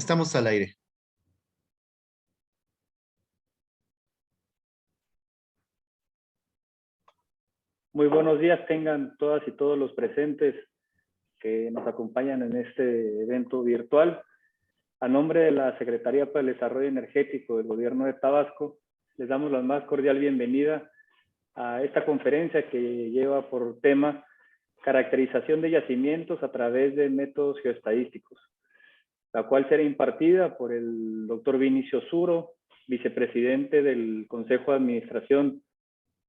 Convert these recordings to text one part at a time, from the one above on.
Estamos al aire. Muy buenos días tengan todas y todos los presentes que nos acompañan en este evento virtual. A nombre de la Secretaría para el Desarrollo Energético del Gobierno de Tabasco, les damos la más cordial bienvenida a esta conferencia que lleva por tema caracterización de yacimientos a través de métodos geoestadísticos, la cual será impartida por el doctor Vinicio Zuro, vicepresidente del Consejo de Administración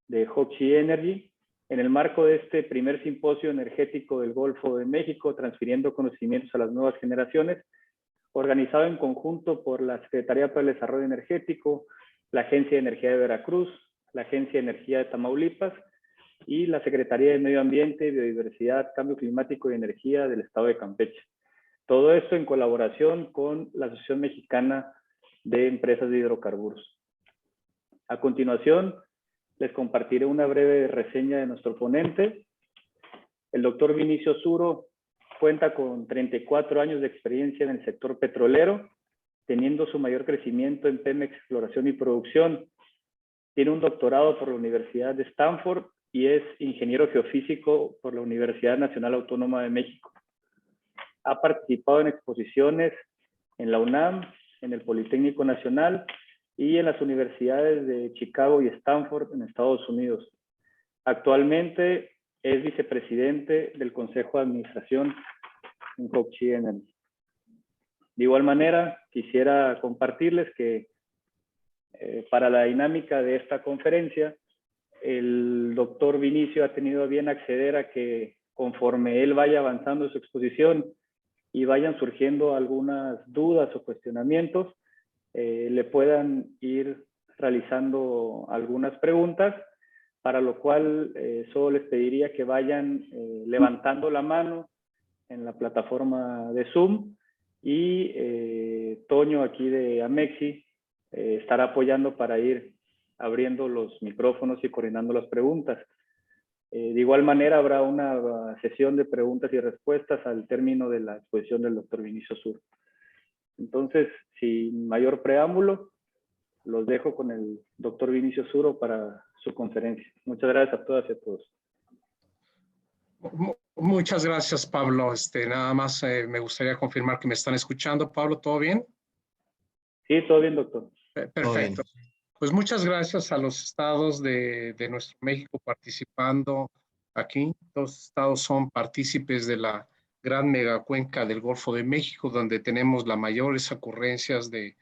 de Hochschild Energy, en el marco de este primer simposio energético del Golfo de México, transfiriendo conocimientos a las nuevas generaciones, organizado en conjunto por la Secretaría para el Desarrollo Energético, la Agencia de Energía de Veracruz, la Agencia de Energía de Tamaulipas y la Secretaría de Medio Ambiente, Biodiversidad, Cambio Climático y Energía del Estado de Campeche. Todo esto en colaboración con la Asociación Mexicana de Empresas de Hidrocarburos. A continuación, les compartiré una breve reseña de nuestro ponente. El doctor Vinicio Zuro cuenta con 34 años de experiencia en el sector petrolero, teniendo su mayor crecimiento en Pemex Exploración y Producción. Tiene un doctorado por la Universidad de Stanford y es ingeniero geofísico por la Universidad Nacional Autónoma de México. Ha participado en exposiciones en la UNAM, en el Politécnico Nacional y en las universidades de Chicago y Stanford en Estados Unidos. Actualmente es vicepresidente del Consejo de Administración en Hochschild Energy. De igual manera, quisiera compartirles que para la dinámica de esta conferencia, el doctor Vinicio ha tenido a bien acceder a que conforme él vaya avanzando en su exposición y vayan surgiendo algunas dudas o cuestionamientos, le puedan ir realizando algunas preguntas, para lo cual solo les pediría que vayan levantando la mano en la plataforma de Zoom y Toño aquí de Amexi estará apoyando para ir abriendo los micrófonos y coordinando las preguntas. De igual manera habrá una sesión de preguntas y respuestas al término de la exposición del doctor Vinicio Zuro. Entonces, sin mayor preámbulo, los dejo con el doctor Vinicio Zuro para su conferencia. Muchas gracias a todas y a todos. Muchas gracias, Pablo. Nada más me gustaría confirmar que me están escuchando. Pablo, ¿todo bien? Sí, todo bien, doctor. Perfecto. Pues muchas gracias a los estados de nuestro México participando aquí. Los estados son partícipes de la gran megacuenca del Golfo de México, donde tenemos las mayores ocurrencias de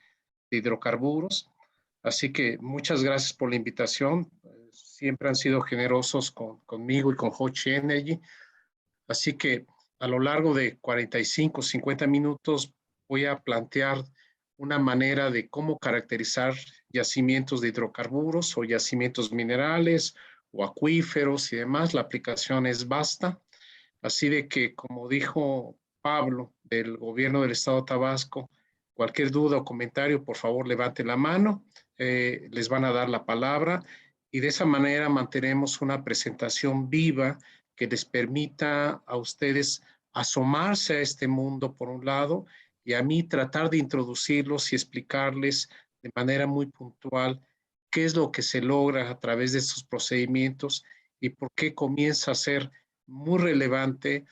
hidrocarburos. Así que muchas gracias por la invitación. Siempre han sido generosos conmigo y con Hochschild Energy. Así que a lo largo de 45, 50 minutos voy a plantear una manera de cómo caracterizar yacimientos de hidrocarburos o yacimientos minerales o acuíferos y demás. La aplicación es vasta. Así de que, como dijo Pablo del gobierno del estado de Tabasco, cualquier duda o comentario, por favor, levanten la mano. Les van a dar la palabra y de esa manera mantenemos una presentación viva que les permita a ustedes asomarse a este mundo por un lado y a mí tratar de introducirlos y explicarles de manera muy puntual qué es lo que se logra a través de estos procedimientos y por qué comienza a ser muy relevante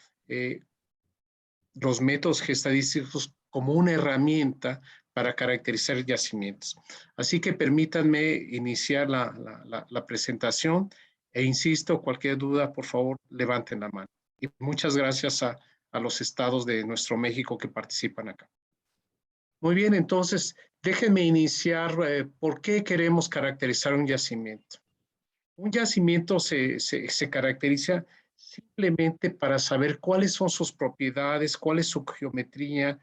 los métodos geostadísticos como una herramienta para caracterizar yacimientos. Así que permítanme iniciar la presentación e insisto, cualquier duda, por favor, levanten la mano. Y muchas gracias a los estados de nuestro México que participan acá. Muy bien, entonces, déjenme iniciar por qué queremos caracterizar un yacimiento. Un yacimiento se caracteriza simplemente para saber cuáles son sus propiedades, cuál es su geometría,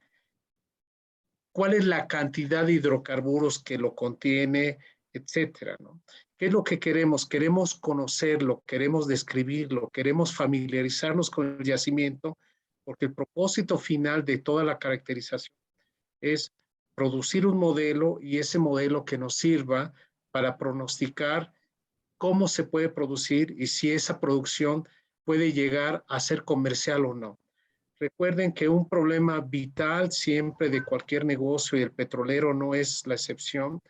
cuál es la cantidad de hidrocarburos que lo contiene, etcétera, ¿no? ¿Qué es lo que queremos? Queremos conocerlo, queremos describirlo, queremos familiarizarnos con el yacimiento, porque el propósito final de toda la caracterización es producir un modelo y ese modelo que nos sirva para pronosticar cómo se puede producir y si esa producción puede llegar a ser comercial o no. Recuerden que un problema vital siempre de cualquier negocio, y el petrolero no es la excepción,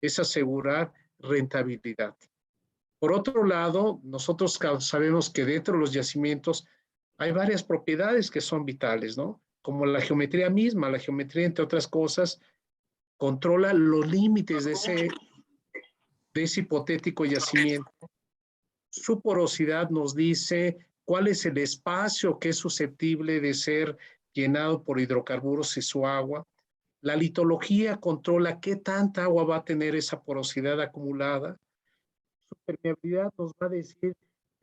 es asegurar rentabilidad. Por otro lado, nosotros sabemos que dentro de los yacimientos hay varias propiedades que son vitales, ¿no? Como la geometría misma. La geometría, entre otras cosas, controla los límites de ese hipotético yacimiento. Su porosidad nos dice cuál es el espacio que es susceptible de ser llenado por hidrocarburos y su agua. La litología controla qué tanta agua va a tener esa porosidad acumulada. Su permeabilidad nos va a decir qué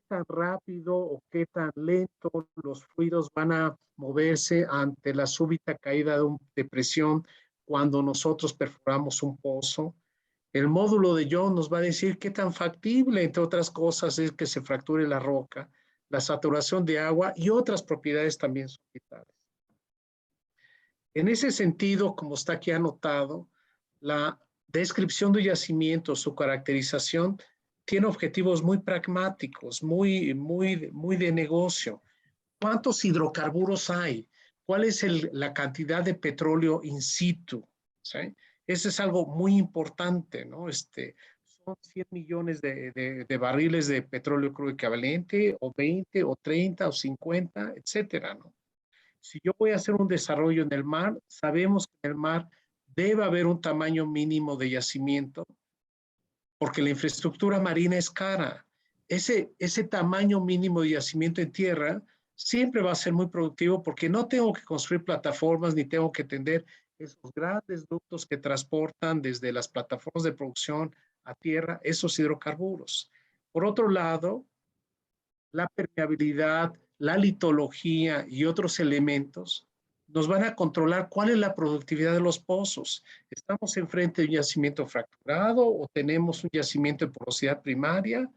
tan rápido o qué tan lento los fluidos van a moverse ante la súbita caída de presión cuando nosotros perforamos un pozo. El módulo de Young nos va a decir qué tan factible, entre otras cosas, es que se fracture la roca, la saturación de agua y otras propiedades también son vitales. En ese sentido, como está aquí anotado, la descripción de yacimiento, su caracterización, tiene objetivos muy pragmáticos, muy de negocio. ¿Cuántos hidrocarburos hay? ¿Cuál es la cantidad de petróleo in situ? ¿Sí? Eso es algo muy importante, ¿no? Son 100 millones de barriles de petróleo crudo equivalente, o 20, o 30, o 50, etcétera, ¿no? Si yo voy a hacer un desarrollo en el mar, sabemos que en el mar debe haber un tamaño mínimo de yacimiento, porque la infraestructura marina es cara. Ese tamaño mínimo de yacimiento en tierra siempre va a ser muy productivo porque no tengo que construir plataformas ni tengo que tender esos grandes ductos que transportan desde las plataformas de producción a tierra esos hidrocarburos. Por otro lado, la permeabilidad, la litología y otros elementos nos van a controlar cuál es la productividad de los pozos. ¿Estamos enfrente de un yacimiento fracturado o tenemos un yacimiento de porosidad primaria?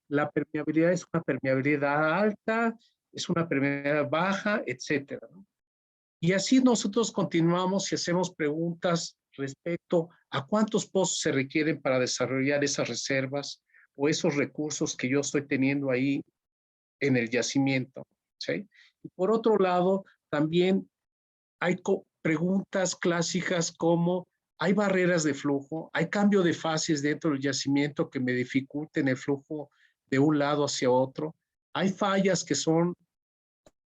La permeabilidad es una permeabilidad alta, es una permeabilidad baja, etcétera, ¿no? Y así nosotros continuamos y hacemos preguntas respecto a cuántos pozos se requieren para desarrollar esas reservas o esos recursos que yo estoy teniendo ahí en el yacimiento, ¿sí? Y por otro lado, también hay preguntas clásicas como: ¿hay barreras de flujo? ¿Hay cambio de fases dentro del yacimiento que me dificulten el flujo de un lado hacia otro? ¿Hay fallas que son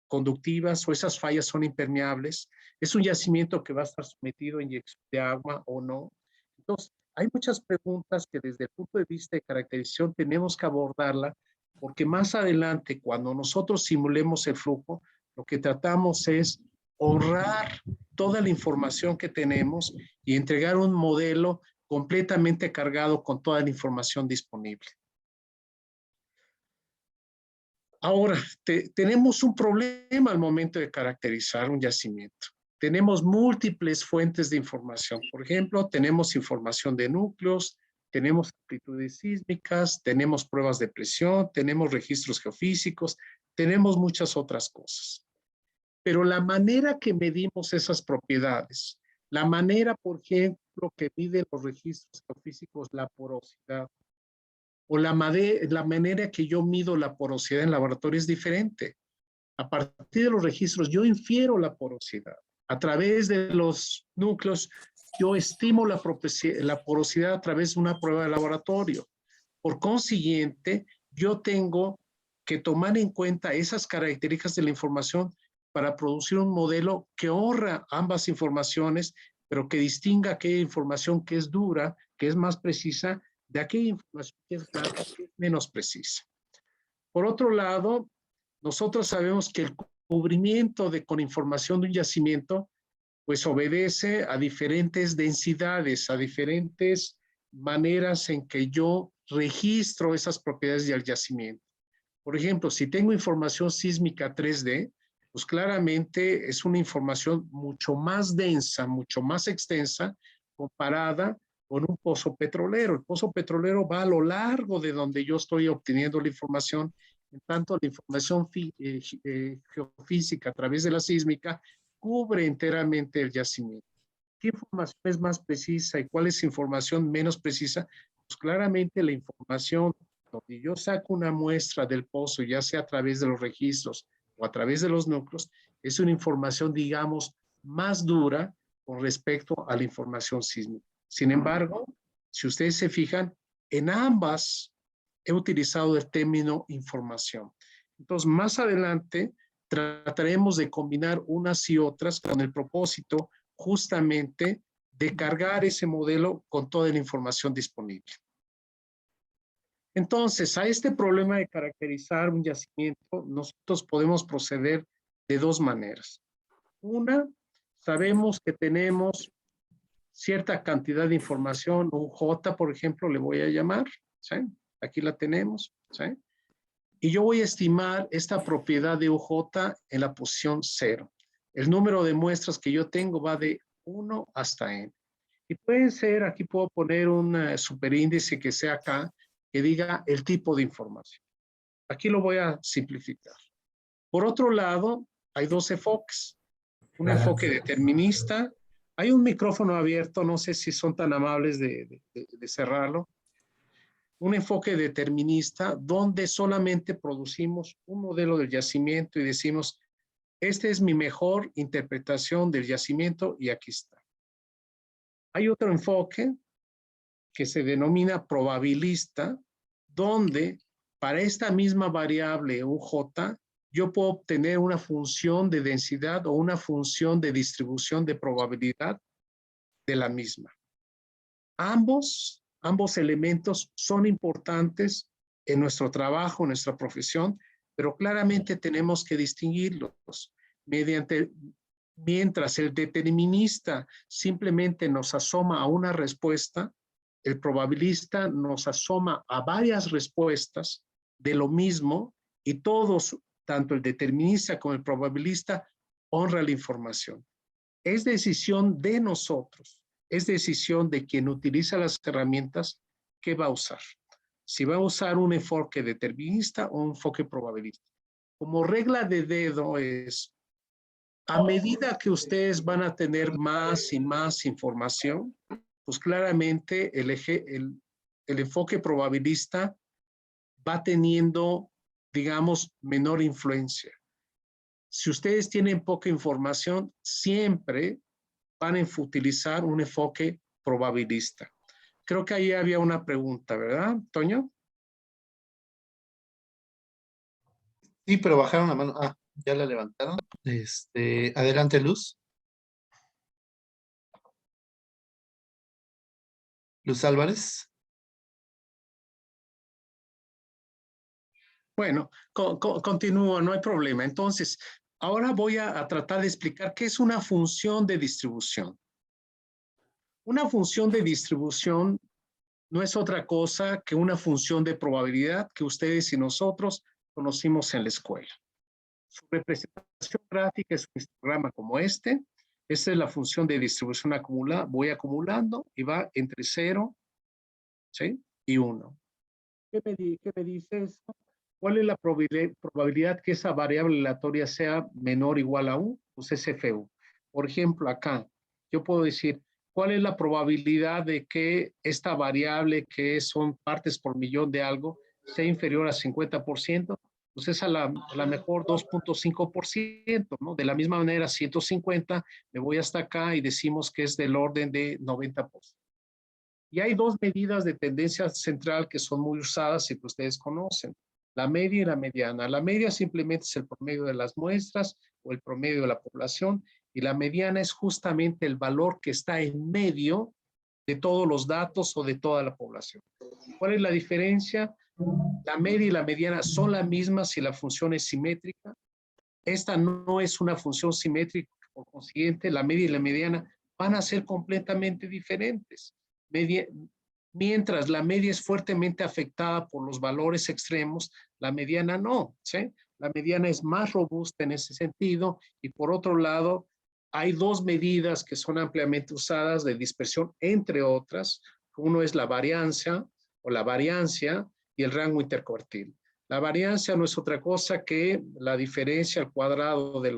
conductivas o esas fallas son impermeables? ¿Es un yacimiento que va a estar sometido a inyección de agua o no? Entonces, hay muchas preguntas que desde el punto de vista de caracterización tenemos que abordarla, porque más adelante, cuando nosotros simulemos el flujo, lo que tratamos es honrar toda la información que tenemos y entregar un modelo completamente cargado con toda la información disponible. Ahora, tenemos un problema al momento de caracterizar un yacimiento. Tenemos múltiples fuentes de información. Por ejemplo, tenemos información de núcleos, tenemos amplitudes sísmicas, tenemos pruebas de presión, tenemos registros geofísicos, tenemos muchas otras cosas. Pero la manera que medimos esas propiedades, la manera, por ejemplo, que miden los registros geofísicos la porosidad, o la manera que yo mido la porosidad en laboratorio es diferente. A partir de los registros, yo infiero la porosidad. A través de los núcleos, yo estimo la porosidad a través de una prueba de laboratorio. Por consiguiente, yo tengo que tomar en cuenta esas características de la información para producir un modelo que honra ambas informaciones, pero que distinga aquella información que es dura, que es más precisa, de aquella información que es menos precisa. Por otro lado, nosotros sabemos que el cubrimiento con información de un yacimiento pues obedece a diferentes densidades, a diferentes maneras en que yo registro esas propiedades del yacimiento. Por ejemplo, si tengo información sísmica 3D, pues claramente es una información mucho más densa, mucho más extensa comparada con un pozo petrolero. El pozo petrolero va a lo largo de donde yo estoy obteniendo la información. En tanto, la información geofísica a través de la sísmica cubre enteramente el yacimiento. ¿Qué información es más precisa y cuál es información menos precisa? Pues claramente la información donde yo saco una muestra del pozo, ya sea a través de los registros o a través de los núcleos, es una información, digamos, más dura con respecto a la información sísmica. Sin embargo, si ustedes se fijan, en ambas he utilizado el término información. Entonces, más adelante trataremos de combinar unas y otras con el propósito justamente de cargar ese modelo con toda la información disponible. Entonces, a este problema de caracterizar un yacimiento, nosotros podemos proceder de dos maneras. Una, sabemos que tenemos cierta cantidad de información, un J, por ejemplo, le voy a llamar, ¿sí? Aquí la tenemos, ¿sí? Y yo voy a estimar esta propiedad de UJ en la posición 0. El número de muestras que yo tengo va de 1 hasta n. Y pueden ser, aquí puedo poner un superíndice que sea acá, que diga el tipo de información. Aquí lo voy a simplificar. Por otro lado, hay dos enfoques. Un enfoque determinista. Hay un micrófono abierto, no sé si son tan amables de cerrarlo. Un enfoque determinista donde solamente producimos un modelo del yacimiento y decimos, esta es mi mejor interpretación del yacimiento y aquí está. Hay otro enfoque que se denomina probabilista, donde para esta misma variable UJ, yo puedo obtener una función de densidad o una función de distribución de probabilidad de la misma. Ambos elementos son importantes en nuestro trabajo, en nuestra profesión, pero claramente tenemos que distinguirlos. Mientras el determinista simplemente nos asoma a una respuesta, el probabilista nos asoma a varias respuestas de lo mismo y todos, tanto el determinista como el probabilista, honran la información. Es decisión de nosotros. Es decisión de quien utiliza las herramientas que va a usar. Si va a usar un enfoque determinista o un enfoque probabilista. Como regla de dedo es, a medida que ustedes van a tener más y más información, pues claramente el enfoque probabilista va teniendo, digamos, menor influencia. Si ustedes tienen poca información, siempre van a utilizar un enfoque probabilista. Creo que ahí había una pregunta, ¿verdad, Toño? Sí, pero bajaron la mano. Ah, ya la levantaron. Adelante, Luz. Luz Álvarez. Bueno, continúo, no hay problema. Entonces, ahora voy a tratar de explicar qué es una función de distribución. Una función de distribución no es otra cosa que una función de probabilidad que ustedes y nosotros conocimos en la escuela. Su representación gráfica es un histograma como este. Esta es la función de distribución acumulada. Voy acumulando y va entre 0, ¿sí? Y 1. ¿Qué me dice esto? ¿Cuál es la probabilidad que esa variable aleatoria sea menor o igual a 1? Pues es FU. Por ejemplo, acá, yo puedo decir, ¿cuál es la probabilidad de que esta variable, que son partes por millón de algo, sea inferior a 50%? Pues es a la mejor 2.5%, ¿no? De la misma manera, 150, me voy hasta acá y decimos que es del orden de 90%. Y hay dos medidas de tendencia central que son muy usadas y que ustedes conocen, la media y la mediana. La media simplemente es el promedio de las muestras o el promedio de la población, y la mediana es justamente el valor que está en medio de todos los datos o de toda la población. ¿Cuál es la diferencia? La media y la mediana son la misma si la función es simétrica. Esta no es una función simétrica, por consiguiente, la media y la mediana van a ser completamente diferentes. Mientras la media es fuertemente afectada por los valores extremos, la mediana no, ¿sí? La mediana es más robusta en ese sentido, y por otro lado, hay dos medidas que son ampliamente usadas de dispersión, entre otras. Uno es la varianza o la variancia y el rango intercuartil. La variancia no es otra cosa que la diferencia al cuadrado de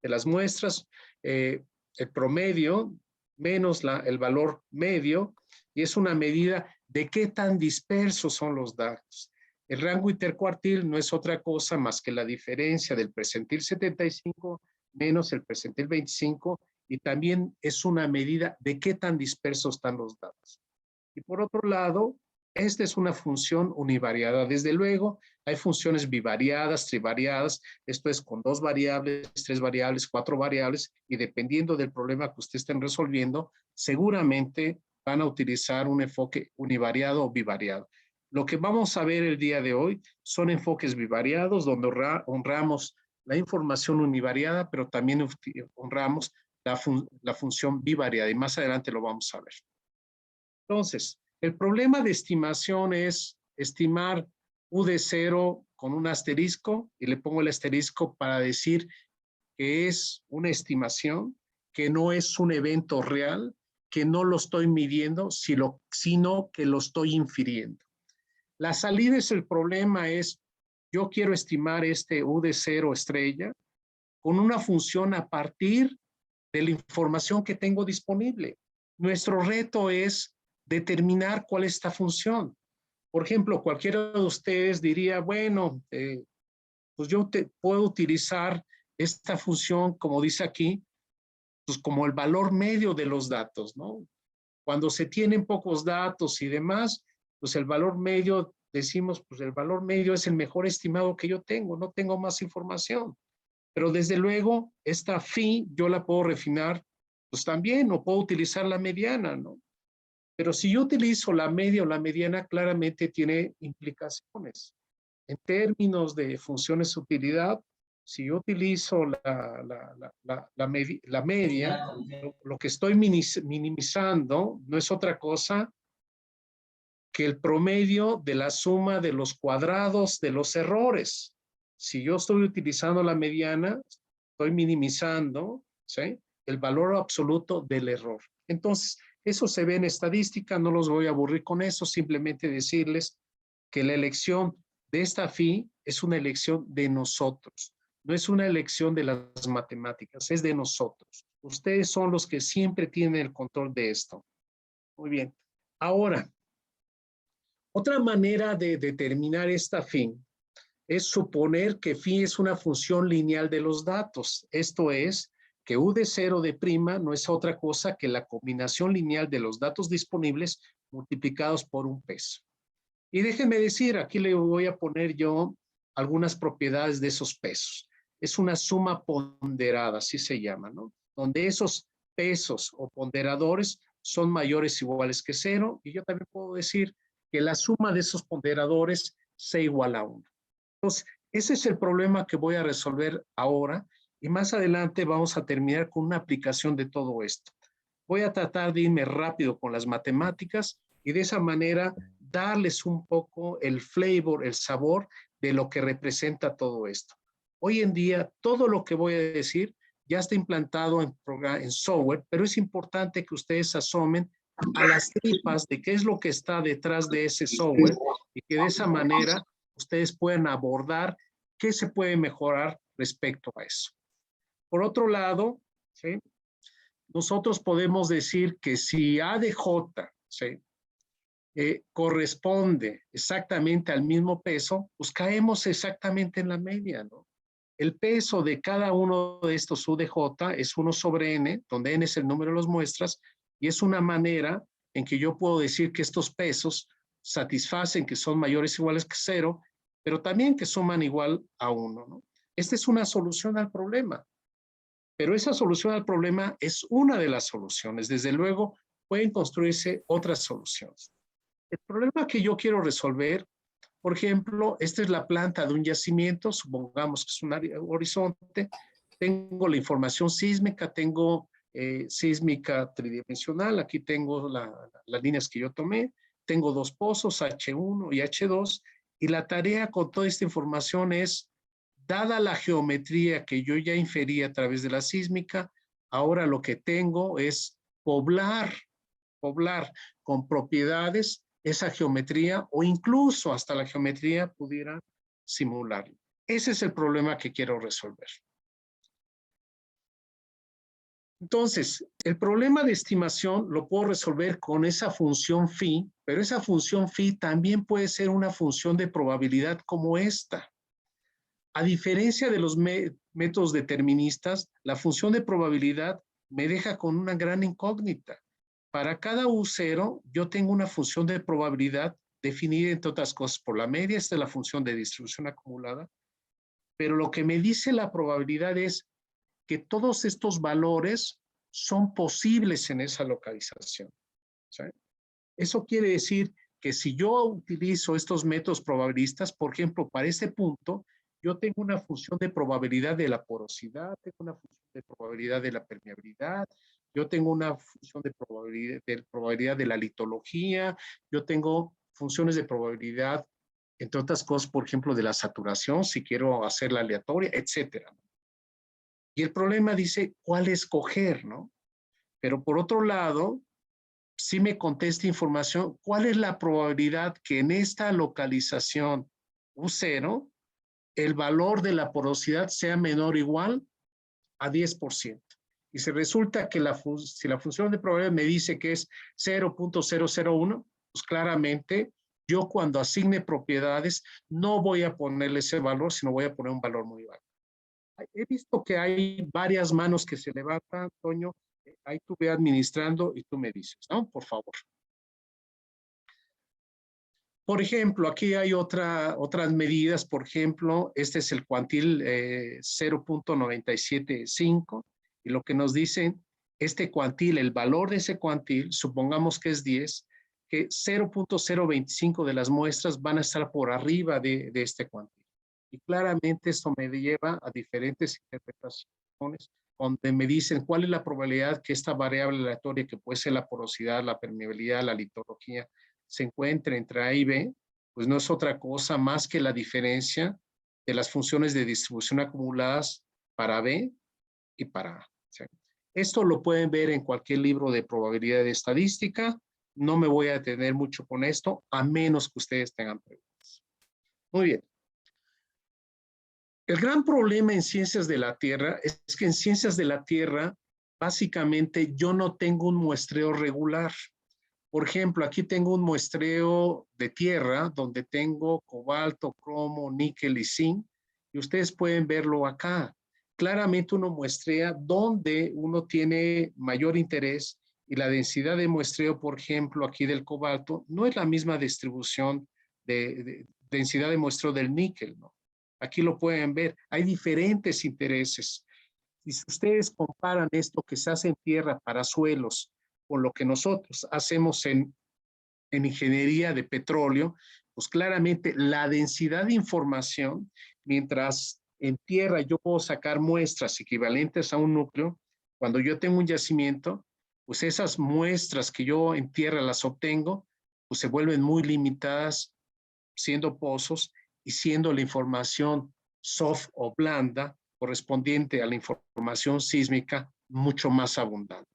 las muestras, el promedio menos el valor medio, y es una medida de qué tan dispersos son los datos. El rango intercuartil no es otra cosa más que la diferencia del percentil 75 menos el percentil 25, y también es una medida de qué tan dispersos están los datos. Y por otro lado, esta es una función univariada. Desde luego, hay funciones bivariadas, trivariadas, esto es con 2 variables, 3 variables, 4 variables, y dependiendo del problema que ustedes estén resolviendo, seguramente van a utilizar un enfoque univariado o bivariado. Lo que vamos a ver el día de hoy son enfoques bivariados, donde honramos la información univariada, pero también honramos la función bivariada, y más adelante lo vamos a ver. Entonces, el problema de estimación es estimar U de 0 con un asterisco, y le pongo el asterisco para decir que es una estimación, que no es un evento real, que no lo estoy midiendo, sino que lo estoy infiriendo. La salida es el problema, es yo quiero estimar este U de 0 estrella con una función a partir de la información que tengo disponible. Nuestro reto es determinar cuál es esta función. Por ejemplo, cualquiera de ustedes diría, bueno, pues yo puedo utilizar esta función, como dice aquí, pues como el valor medio de los datos, ¿no? Cuando se tienen pocos datos y demás, pues el valor medio, decimos, pues el valor medio es el mejor estimado que yo tengo, no tengo más información. Pero desde luego, esta phi yo la puedo refinar, pues también, o puedo utilizar la mediana, ¿no? Pero si yo utilizo la media o la mediana, claramente tiene implicaciones. En términos de funciones de utilidad, si yo utilizo la media, lo que estoy minimizando no es otra cosa que el promedio de la suma de los cuadrados de los errores. Si yo estoy utilizando la mediana, estoy minimizando, ¿sí?, el valor absoluto del error. Entonces, eso se ve en estadística, no los voy a aburrir con eso, simplemente decirles que la elección de esta phi es una elección de nosotros, no es una elección de las matemáticas, es de nosotros. Ustedes son los que siempre tienen el control de esto. Muy bien. Ahora, otra manera de determinar esta phi es suponer que phi es una función lineal de los datos. Esto es, que U de 0 de prima no es otra cosa que la combinación lineal de los datos disponibles multiplicados por un peso. Y déjenme decir, aquí le voy a poner yo algunas propiedades de esos pesos. Es una suma ponderada, así se llama, ¿no? Donde esos pesos o ponderadores son mayores o iguales que 0, y yo también puedo decir que la suma de esos ponderadores sea igual a 1. Entonces, ese es el problema que voy a resolver ahora, y más adelante vamos a terminar con una aplicación de todo esto. Voy a tratar de irme rápido con las matemáticas y de esa manera darles un poco el flavor, el sabor de lo que representa todo esto. Hoy en día, todo lo que voy a decir ya está implantado en software, pero es importante que ustedes asomen a las tripas de qué es lo que está detrás de ese software, y que de esa manera ustedes pueden abordar qué se puede mejorar respecto a eso. Por otro lado, ¿sí?, nosotros podemos decir que si A de J, ¿sí?, corresponde exactamente al mismo peso, pues caemos exactamente en la media, ¿no? El peso de cada uno de estos U de J es 1 sobre n, donde n es el número de las muestras, y es una manera en que yo puedo decir que estos pesos satisfacen que son mayores o iguales que 0, pero también que suman igual a 1, ¿no? Esta es una solución al problema, pero esa solución al problema es una de las soluciones. Desde luego, pueden construirse otras soluciones. El problema que yo quiero resolver, por ejemplo, esta es la planta de un yacimiento, supongamos que es un horizonte, tengo la información sísmica, tengo sísmica tridimensional, aquí tengo las líneas que yo tomé, tengo 2 pozos, H1 y H2, y la tarea con toda esta información es, dada la geometría que yo ya inferí a través de la sísmica, ahora lo que tengo es poblar con propiedades esa geometría, o incluso hasta la geometría pudiera simularlo. Ese es el problema que quiero resolver. Entonces, el problema de estimación lo puedo resolver con esa función phi, pero esa función phi también puede ser una función de probabilidad como esta. A diferencia de los métodos deterministas, la función de probabilidad me deja con una gran incógnita. Para cada U0, yo tengo una función de probabilidad definida, entre otras cosas, por la media. Esta es la función de distribución acumulada. Pero lo que me dice la probabilidad es que todos estos valores son posibles en esa localización. ¿Sí? Eso quiere decir que si yo utilizo estos métodos probabilistas, por ejemplo, para este punto, yo tengo una función de probabilidad de la porosidad, tengo una función de probabilidad de la permeabilidad, yo tengo una función de probabilidad de la litología, yo tengo funciones de probabilidad, entre otras cosas, por ejemplo, de la saturación, si quiero hacerla aleatoria, etcétera. Y el problema dice cuál escoger, ¿no? Pero por otro lado, si me contesta información, ¿cuál es la probabilidad que en esta localización U0 el valor de la porosidad sea menor o igual a 10%? Y si resulta que si la función de probabilidad me dice que es 0.001, pues claramente yo cuando asigne propiedades no voy a ponerle ese valor, sino voy a poner un valor muy bajo. He visto que hay varias manos que se levantan, Toño. Ahí tú ve administrando y tú me dices, ¿no? Por favor. Por ejemplo, aquí hay otras medidas. Por ejemplo, este es el cuantil 0.975 y lo que nos dicen, este cuantil, el valor de ese cuantil, supongamos que es 10, que 0.025 de las muestras van a estar por arriba de este cuantil. Y claramente esto me lleva a diferentes interpretaciones donde me dicen cuál es la probabilidad que esta variable aleatoria, que puede ser la porosidad, la permeabilidad, la litología, se encuentre entre A y B, pues no es otra cosa más que la diferencia de las funciones de distribución acumuladas para B y para A. ¿Sí? Esto lo pueden ver en cualquier libro de probabilidad de estadística. No me voy a detener mucho con esto, a menos que ustedes tengan preguntas. Muy bien. El gran problema en ciencias de la Tierra es que en ciencias de la Tierra, básicamente yo no tengo un muestreo regular. Por ejemplo, aquí tengo un muestreo de tierra donde tengo cobalto, cromo, níquel y zinc, y ustedes pueden verlo acá. Claramente uno muestrea donde uno tiene mayor interés y la densidad de muestreo, por ejemplo, aquí del cobalto, no es la misma distribución de densidad de muestreo del níquel, ¿no? Aquí lo pueden ver, hay diferentes intereses. Y si ustedes comparan esto que se hace en tierra para suelos con lo que nosotros hacemos en ingeniería de petróleo, pues claramente la densidad de información, mientras en tierra yo puedo sacar muestras equivalentes a un núcleo, cuando yo tengo un yacimiento, pues esas muestras que yo en tierra las obtengo, pues se vuelven muy limitadas siendo pozos y siendo la información soft o blanda correspondiente a la información sísmica mucho más abundante.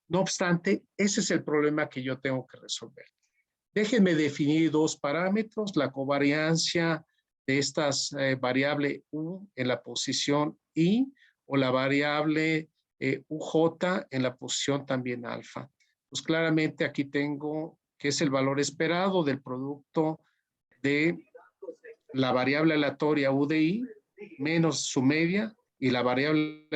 No obstante, ese es el problema que yo tengo que resolver. Déjenme definir dos parámetros, la covariancia de estas variable U en la posición I o la variable UJ en la posición también alfa. Pues claramente aquí tengo que es el valor esperado del producto de la variable aleatoria U de I menos su media y la variable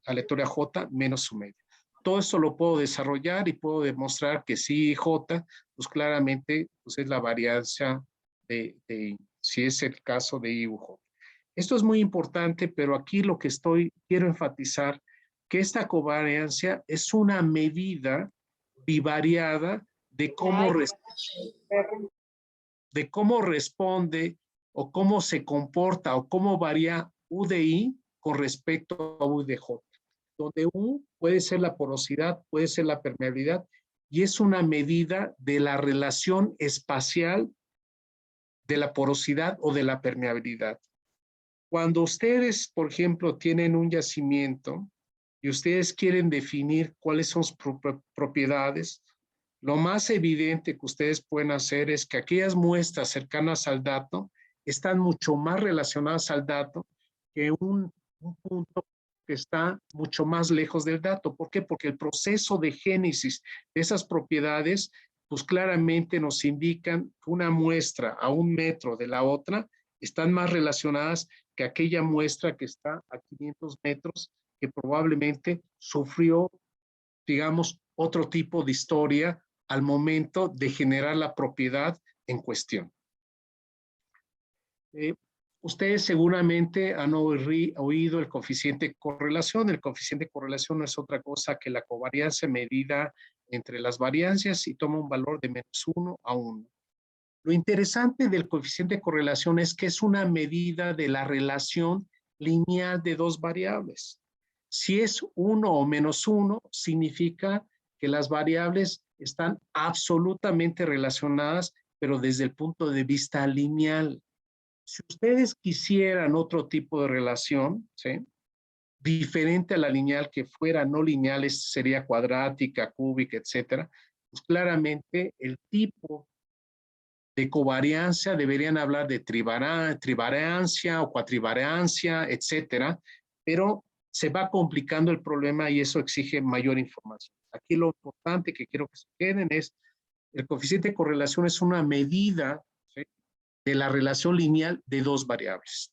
aleatoria J menos su media. Todo esto lo puedo desarrollar y puedo demostrar que si J, pues claramente pues es la varianza de I, si es el caso de I u J. Esto es muy importante, pero aquí lo que quiero enfatizar, que esta covariancia es una medida bivariada de cómo responde o cómo se comporta o cómo varía U de I con respecto a U de J, donde U puede ser la porosidad, puede ser la permeabilidad, y es una medida de la relación espacial de la porosidad o de la permeabilidad. Cuando ustedes, por ejemplo, tienen un yacimiento y ustedes quieren definir cuáles son sus propiedades, lo más evidente que ustedes pueden hacer es que aquellas muestras cercanas al dato están mucho más relacionadas al dato que un punto que está mucho más lejos del dato. ¿Por qué? Porque el proceso de génesis de esas propiedades, pues claramente nos indican que una muestra a 1 metro de la otra están más relacionadas que aquella muestra que está a 500 metros, que probablemente sufrió, digamos, otro tipo de historia al momento de generar la propiedad en cuestión. Ustedes seguramente han oído el coeficiente de correlación. El coeficiente de correlación no es otra cosa que la covariancia medida entre las variancias y toma un valor de -1 a 1. Lo interesante del coeficiente de correlación es que es una medida de la relación lineal de dos variables. Si es 1 o -1, significa que las variables están absolutamente relacionadas, pero desde el punto de vista lineal. Si ustedes quisieran otro tipo de relación, ¿sí?, diferente a la lineal, que fuera no lineal, sería cuadrática, cúbica, etcétera, pues claramente el tipo de covariancia deberían hablar de trivariancia o cuatrivariancia, etcétera, pero se va complicando el problema y eso exige mayor información. Aquí lo importante que quiero que se queden es el coeficiente de correlación es una medida, ¿sí?, de la relación lineal de dos variables.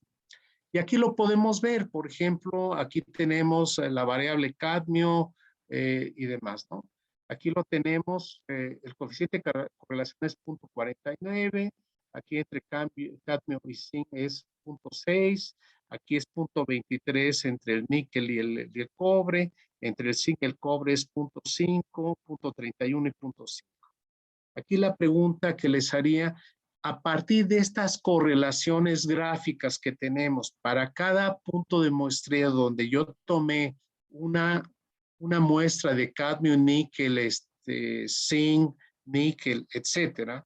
Y aquí lo podemos ver, por ejemplo, aquí tenemos la variable cadmio y demás, ¿no? Aquí lo tenemos, el coeficiente de correlación es 0.49, aquí entre cadmio y zinc es 0.6, aquí es 0.23 entre el níquel y el cobre, entre el zinc y el cobre es 0.5, 0.31 y 0.5. Aquí la pregunta que les haría, a partir de estas correlaciones gráficas que tenemos para cada punto de muestreo donde yo tomé una muestra de cadmio, níquel, zinc, níquel, etcétera,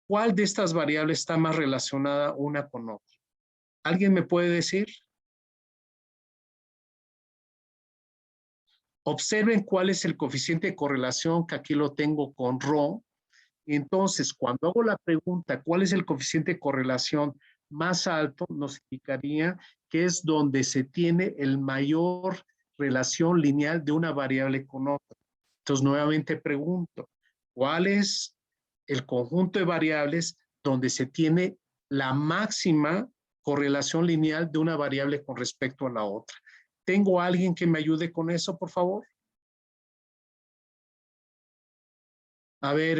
¿cuál de estas variables está más relacionada una con otra? ¿Alguien me puede decir? Observen cuál es el coeficiente de correlación, que aquí lo tengo con ρ. Entonces, cuando hago la pregunta, ¿cuál es el coeficiente de correlación más alto? Nos indicaría que es donde se tiene el mayor relación lineal de una variable con otra. Entonces, nuevamente pregunto, ¿cuál es el conjunto de variables donde se tiene la máxima correlación lineal de una variable con respecto a la otra? ¿Tengo a alguien que me ayude con eso, por favor? A ver,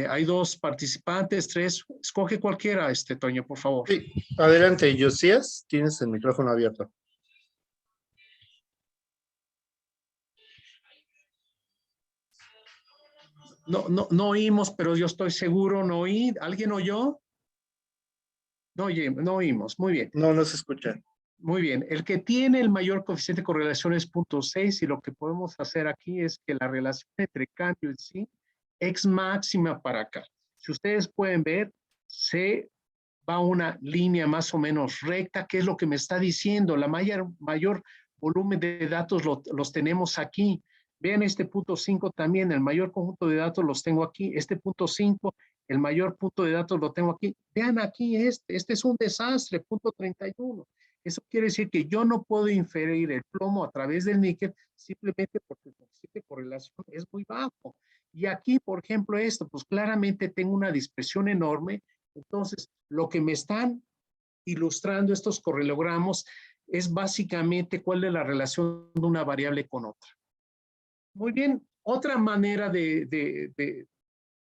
hay dos participantes, tres. Escoge cualquiera, Toño, por favor. Sí, adelante, Josías, tienes el micrófono abierto. No oímos, pero yo estoy seguro, no oí. ¿Alguien oyó? No oímos. Muy bien. No se escucha. Muy bien. El que tiene el mayor coeficiente de correlación es 0.6 y lo que podemos hacer aquí es que la relación entre cambio y sí es máxima para acá. Si ustedes pueden ver, se va una línea más o menos recta, que es lo que me está diciendo. La mayor volumen de datos los tenemos aquí. Vean este punto 5 también, el mayor conjunto de datos los tengo aquí. Este punto 5, el mayor punto de datos lo tengo aquí. Vean aquí este es un desastre, punto 31. Eso quiere decir que yo no puedo inferir el plomo a través del níquel simplemente porque el coeficiente de correlación es muy bajo. Y aquí, por ejemplo, esto, pues claramente tengo una dispersión enorme. Entonces, lo que me están ilustrando estos correlogramos es básicamente cuál es la relación de una variable con otra. Muy bien, otra manera de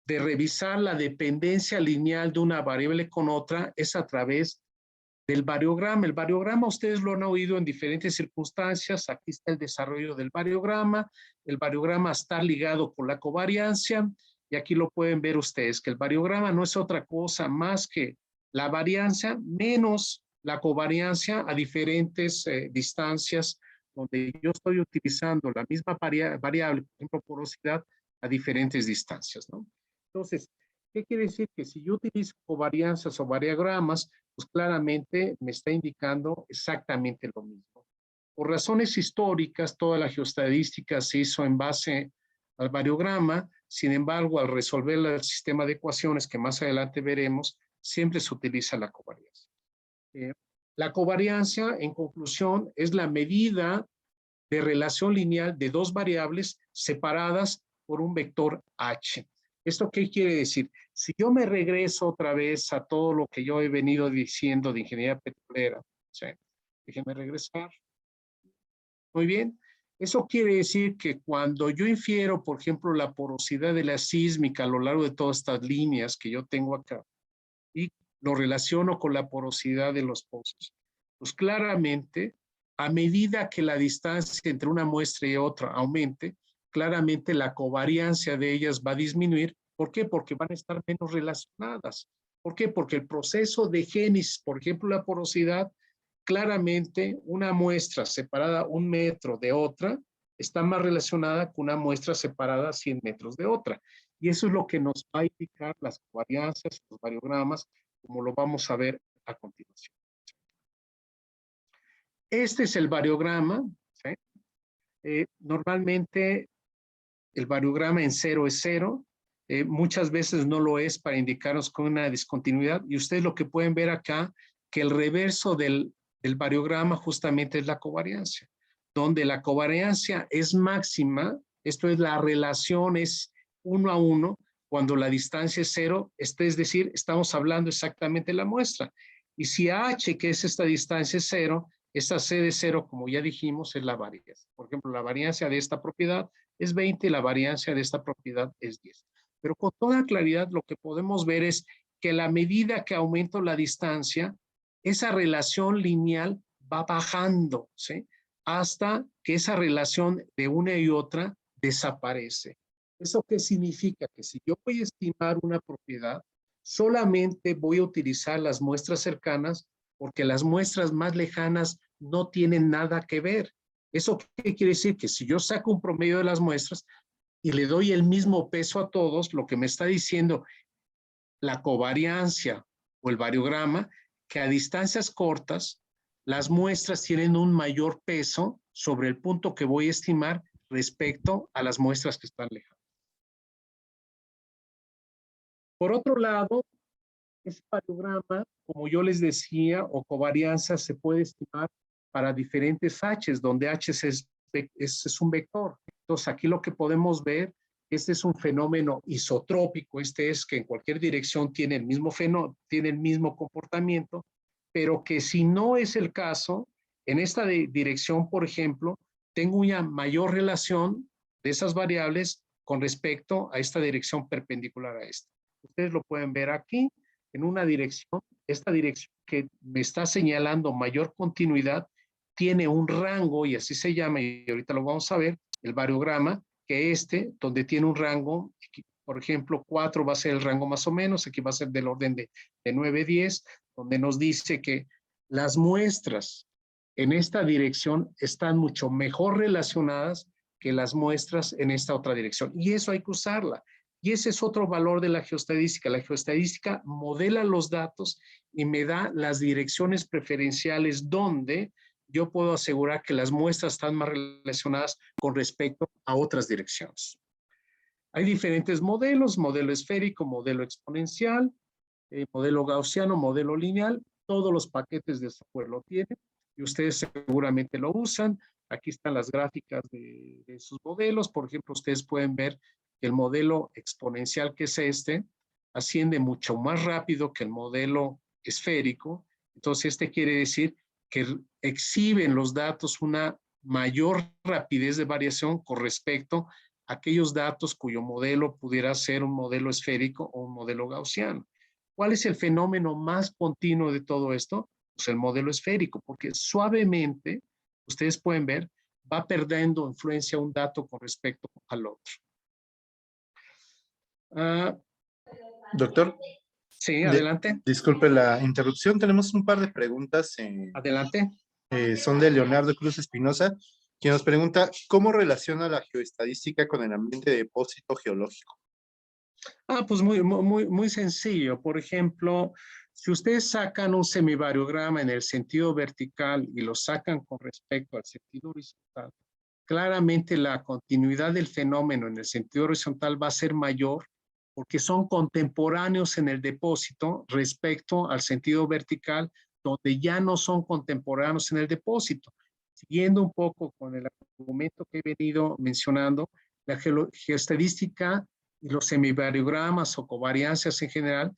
revisar la dependencia lineal de una variable con otra es a través del variograma. El variograma ustedes lo han oído en diferentes circunstancias. Aquí está el desarrollo del variograma. El variograma está ligado con la covariancia y aquí lo pueden ver ustedes, que el variograma no es otra cosa más que la varianza menos la covariancia a diferentes distancias, donde yo estoy utilizando la misma variable, por ejemplo, porosidad, a diferentes distancias, ¿no? Entonces, ¿qué quiere decir? Que si yo utilizo covarianzas o variogramas, pues claramente me está indicando exactamente lo mismo. Por razones históricas, toda la geoestadística se hizo en base al variograma. Sin embargo, al resolver el sistema de ecuaciones que más adelante veremos, siempre se utiliza la covarianza. La covarianza, en conclusión, es la medida de relación lineal de dos variables separadas por un vector h. ¿Esto qué quiere decir? Si yo me regreso otra vez a todo lo que yo he venido diciendo de ingeniería petrolera, ¿sí?, Déjenme regresar. Muy bien. Eso quiere decir que cuando yo infiero, por ejemplo, la porosidad de la sísmica a lo largo de todas estas líneas que yo tengo acá y lo relaciono con la porosidad de los pozos, pues claramente, a medida que la distancia entre una muestra y otra aumente, claramente la covariancia de ellas va a disminuir. ¿Por qué? Porque van a estar menos relacionadas. ¿Por qué? Porque el proceso de génesis, por ejemplo, la porosidad, claramente una muestra separada 1 metro de otra está más relacionada con una muestra separada 100 metros de otra. Y eso es lo que nos va a indicar las covariancias, los variogramas, como lo vamos a ver a continuación. Este es el variograma, ¿sí? Normalmente el variograma en 0 es 0. Muchas veces no lo es para indicarnos con una discontinuidad. Y ustedes lo que pueden ver acá, que el reverso del variograma justamente es la covariancia, donde la covariancia es máxima, esto es la relación es 1 a 1, cuando la distancia es 0, es decir, estamos hablando exactamente de la muestra. Y si H, que es esta distancia, es 0, esta C de 0, como ya dijimos, es la variancia. Por ejemplo, la variancia de esta propiedad es 20 y la variancia de esta propiedad es 10. Pero con toda claridad lo que podemos ver es que a la medida que aumento la distancia, esa relación lineal va bajando, ¿sí? Hasta que esa relación de una y otra desaparece. ¿Eso qué significa? Que si yo voy a estimar una propiedad, solamente voy a utilizar las muestras cercanas porque las muestras más lejanas no tienen nada que ver. ¿Eso qué quiere decir? Que si yo saco un promedio de las muestras y le doy el mismo peso a todos, lo que me está diciendo la covariancia o el variograma, que a distancias cortas, las muestras tienen un mayor peso sobre el punto que voy a estimar respecto a las muestras que están lejanas. Por otro lado, ese variograma, como yo les decía, o covarianza, se puede estimar para diferentes H's, donde H es un vector. Entonces, aquí lo que podemos ver, este es un fenómeno isotrópico, este es que en cualquier dirección tiene el mismo tiene el mismo comportamiento, pero que si no es el caso, en esta dirección, por ejemplo, tengo una mayor relación de esas variables con respecto a esta dirección perpendicular a esta. Ustedes lo pueden ver aquí, en una dirección, esta dirección que me está señalando mayor continuidad, tiene un rango, y así se llama, y ahorita lo vamos a ver, el variograma, que donde tiene un rango, por ejemplo, 4 va a ser el rango más o menos, aquí va a ser del orden de 9, 10, donde nos dice que las muestras en esta dirección están mucho mejor relacionadas que las muestras en esta otra dirección. Y eso hay que usarla. Y ese es otro valor de la geoestadística. La geoestadística modela los datos y me da las direcciones preferenciales donde yo puedo asegurar que las muestras están más relacionadas con respecto a otras direcciones. Hay diferentes modelos, modelo esférico, modelo exponencial, modelo gaussiano, modelo lineal. Todos los paquetes de software lo tienen y ustedes seguramente lo usan. Aquí están las gráficas de sus modelos. Por ejemplo, ustedes pueden ver que el modelo exponencial, que es asciende mucho más rápido que el modelo esférico. Entonces, quiere decir que exhiben los datos una mayor rapidez de variación con respecto a aquellos datos cuyo modelo pudiera ser un modelo esférico o un modelo gaussiano. ¿Cuál es el fenómeno más continuo de todo esto? Pues el modelo esférico, porque suavemente, ustedes pueden ver, va perdiendo influencia un dato con respecto al otro. Doctor. Sí, adelante. Disculpe la interrupción, tenemos un par de preguntas. Adelante. Son de Leonardo Cruz Espinosa, quien nos pregunta, ¿cómo relaciona la geoestadística con el ambiente de depósito geológico? Pues muy sencillo. Por ejemplo, si ustedes sacan un semivariograma en el sentido vertical y lo sacan con respecto al sentido horizontal, claramente la continuidad del fenómeno en el sentido horizontal va a ser mayor porque son contemporáneos en el depósito respecto al sentido vertical, donde ya no son contemporáneos en el depósito. Siguiendo un poco con el argumento que he venido mencionando, la geoestadística y los semivariogramas o covariancias en general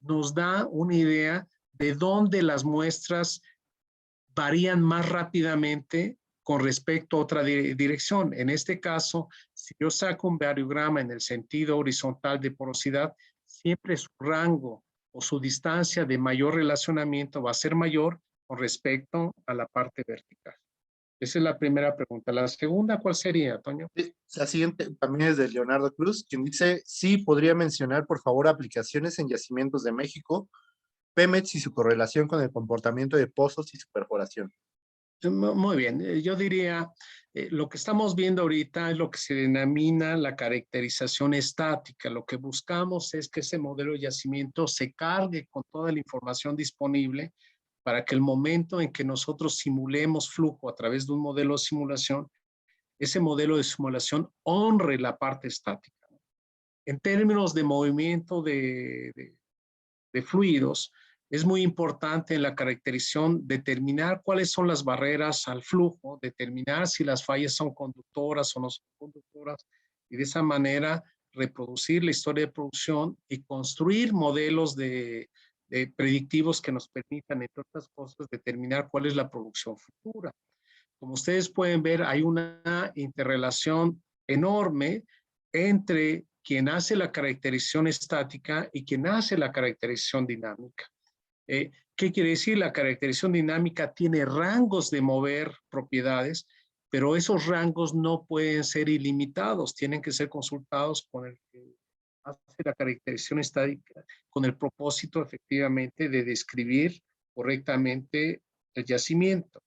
nos da una idea de dónde las muestras varían más rápidamente con respecto a otra dirección. En este caso, si yo saco un variograma en el sentido horizontal de porosidad, siempre su rango o su distancia de mayor relacionamiento va a ser mayor con respecto a la parte vertical. Esa es la primera pregunta. La segunda, ¿cuál sería, Toño? Sí, la siguiente también es de Leonardo Cruz, quien dice, sí, podría mencionar, por favor, aplicaciones en yacimientos de México, Pemex y su correlación con el comportamiento de pozos y su perforación. Muy bien, yo diría, lo que estamos viendo ahorita es lo que se denomina la caracterización estática. Lo que buscamos es que ese modelo de yacimiento se cargue con toda la información disponible para que el momento en que nosotros simulemos flujo a través de un modelo de simulación, ese modelo de simulación honre la parte estática. En términos de movimiento de fluidos, es muy importante en la caracterización determinar cuáles son las barreras al flujo, determinar si las fallas son conductoras o no son conductoras, y de esa manera reproducir la historia de producción y construir modelos de predictivos que nos permitan, entre otras cosas, determinar cuál es la producción futura. Como ustedes pueden ver, hay una interrelación enorme entre quien hace la caracterización estática y quien hace la caracterización dinámica. ¿Qué quiere decir? La caracterización dinámica tiene rangos de mover propiedades, pero esos rangos no pueden ser ilimitados, tienen que ser consultados con el que hace la caracterización estática, con el propósito efectivamente de describir correctamente el yacimiento.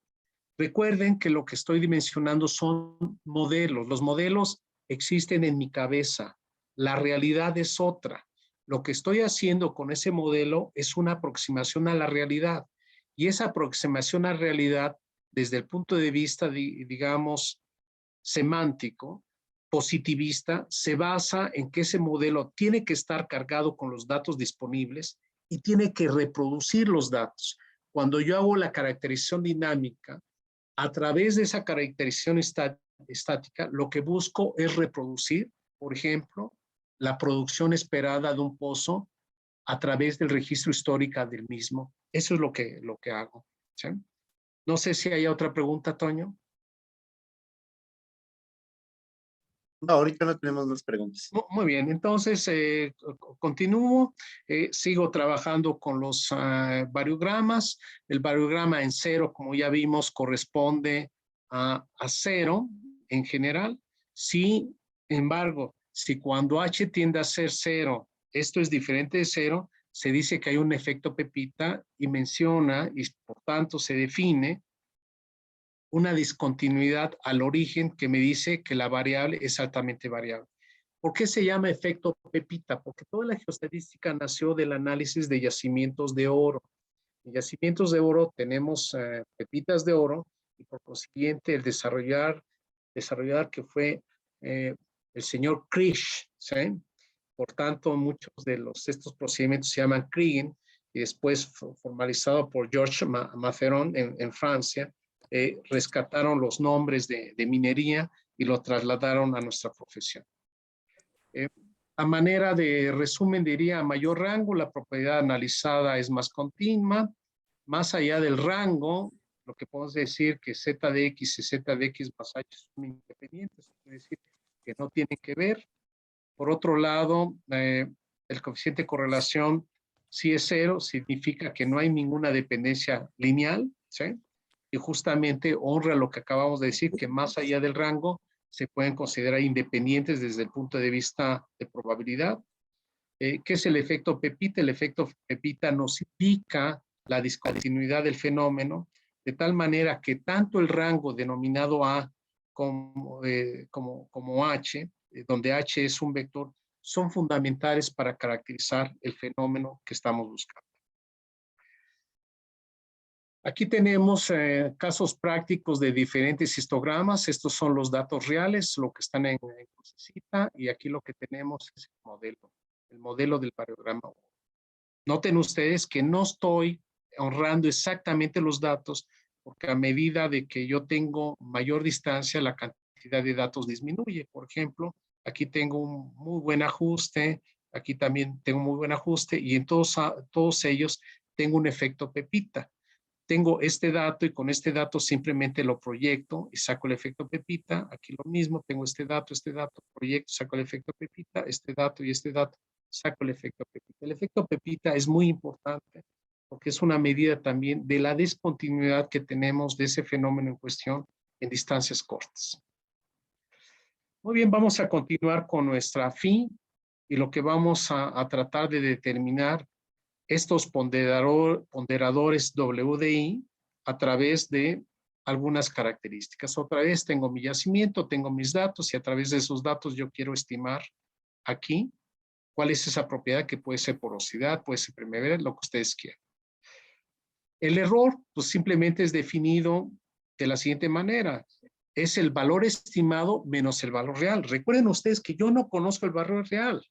Recuerden que lo que estoy dimensionando son modelos. Los modelos existen en mi cabeza. La realidad es otra. Lo que estoy haciendo con ese modelo es una aproximación a la realidad. Y esa aproximación a la realidad, desde el punto de vista, digamos, semántico, positivista, se basa en que ese modelo tiene que estar cargado con los datos disponibles y tiene que reproducir los datos. Cuando yo hago la caracterización dinámica, a través de esa caracterización estática, lo que busco es reproducir, por ejemplo, la producción esperada de un pozo a través del registro histórico del mismo. Eso es lo que hago. ¿Sí? No sé si hay otra pregunta, Toño. No, ahorita no tenemos más preguntas. Muy bien, entonces continúo, sigo trabajando con los variogramas. El variograma en cero, como ya vimos, corresponde a cero en general. Sin embargo, si cuando H tiende a ser cero, esto es diferente de cero, se dice que hay un efecto Pepita y menciona, y por tanto se define una discontinuidad al origen que me dice que la variable es altamente variable. ¿Por qué se llama efecto Pepita? Porque toda la geoestadística nació del análisis de yacimientos de oro. En yacimientos de oro tenemos pepitas de oro y por consiguiente el desarrollar que fue el señor Krish, ¿sí? Por tanto, muchos de estos procedimientos se llaman Kriegen y después formalizado por Georges Matheron en Francia, rescataron los nombres de minería y lo trasladaron a nuestra profesión. A manera de resumen diría, a mayor rango, la propiedad analizada es más continua. Más allá del rango, lo que podemos decir que Z de X y Z de X más H son independientes, es decir, que no tienen que ver. Por otro lado, el coeficiente de correlación, si es cero, significa que no hay ninguna dependencia lineal, ¿sí? Y justamente honra lo que acabamos de decir, que más allá del rango se pueden considerar independientes desde el punto de vista de probabilidad. ¿Qué es el efecto Pepita? El efecto Pepita nos indica la discontinuidad del fenómeno, de tal manera que tanto el rango denominado A como H, donde H es un vector, son fundamentales para caracterizar el fenómeno que estamos buscando. Aquí tenemos casos prácticos de diferentes histogramas. Estos son los datos reales, lo que están en crucecita, y aquí lo que tenemos es el modelo del variograma. Noten ustedes que no estoy honrando exactamente los datos, porque a medida de que yo tengo mayor distancia, la cantidad de datos disminuye. Por ejemplo, aquí tengo un muy buen ajuste, aquí también tengo un muy buen ajuste, y en todos ellos tengo un efecto Pepita. tengo este dato y con este dato simplemente lo proyecto y saco el efecto pepita. Aquí lo mismo, tengo este dato, proyecto, saco el efecto pepita, este dato y este dato, saco el efecto pepita. El efecto pepita es muy importante porque es una medida también de la discontinuidad que tenemos de ese fenómeno en cuestión en distancias cortas. Muy bien, vamos a continuar con nuestra fin y lo que vamos a tratar de determinar estos ponderadores WDI a través de algunas características. Otra vez tengo mi yacimiento, tengo mis datos y a través de esos datos yo quiero estimar aquí cuál es esa propiedad que puede ser porosidad, puede ser permeabilidad, lo que ustedes quieran. El error, pues simplemente es definido de la siguiente manera. Es el valor estimado menos el valor real. Recuerden ustedes que yo no conozco el valor real.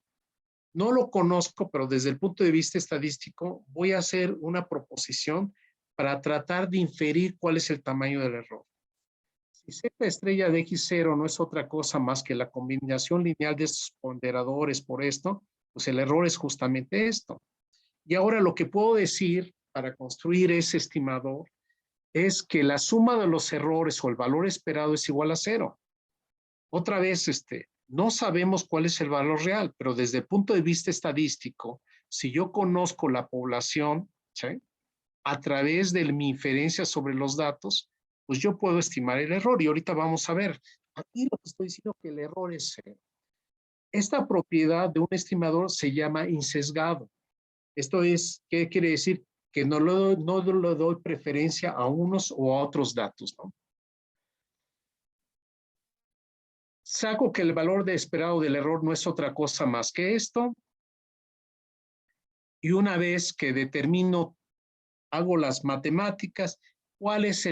No lo conozco, pero desde el punto de vista estadístico voy a hacer una proposición para tratar de inferir cuál es el tamaño del error. Si Z estrella de X0 no es otra cosa más que la combinación lineal de estos ponderadores por esto, pues el error es justamente esto. Y ahora lo que puedo decir para construir ese estimador es que la suma de los errores o el valor esperado es igual a 0. Otra vez, no sabemos cuál es el valor real, pero desde el punto de vista estadístico, si yo conozco la población, ¿sí?, a través de mi inferencia sobre los datos, pues yo puedo estimar el error. Y ahorita vamos a ver, aquí lo que estoy diciendo es que el error es 0. Esta propiedad de un estimador se llama insesgado. Esto es, ¿qué quiere decir? Que no le doy preferencia a unos o a otros datos, ¿no? Saco que el valor de esperado del error no es otra cosa más que esto. Y una vez que determino, hago las matemáticas, ¿cuál es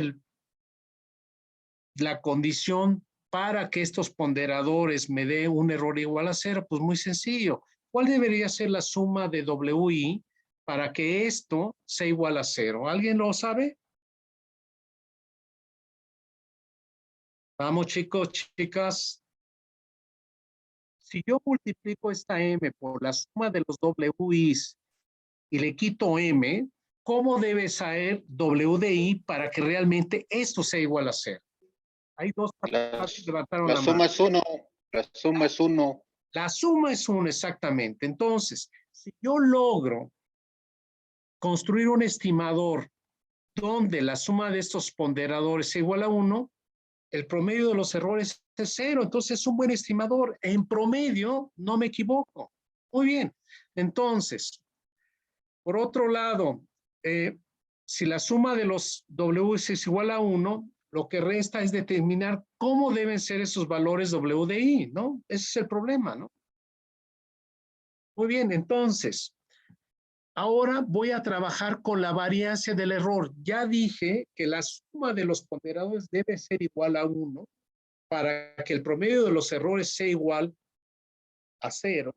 la condición para que estos ponderadores me den un error igual a 0? Pues muy sencillo. ¿Cuál debería ser la suma de WI para que esto sea igual a 0? ¿Alguien lo sabe? Vamos, chicos, chicas. Si yo multiplico esta M por la suma de los WIs y le quito M, ¿cómo debe ser WDI para que realmente esto sea igual a 0? Hay dos personas que levantaron la mano. La suma es 1. La suma es 1. La suma es 1, exactamente. Entonces, si yo logro construir un estimador donde la suma de estos ponderadores sea igual a 1, el promedio de los errores es 0. Entonces, es un buen estimador. En promedio, no me equivoco. Muy bien. Entonces, por otro lado, si la suma de los W es igual a 1, lo que resta es determinar cómo deben ser esos valores W de I, ¿no? Ese es el problema, ¿no? Muy bien, entonces, ahora voy a trabajar con la variancia del error. Ya dije que la suma de los ponderadores debe ser igual a 1 para que el promedio de los errores sea igual a 0.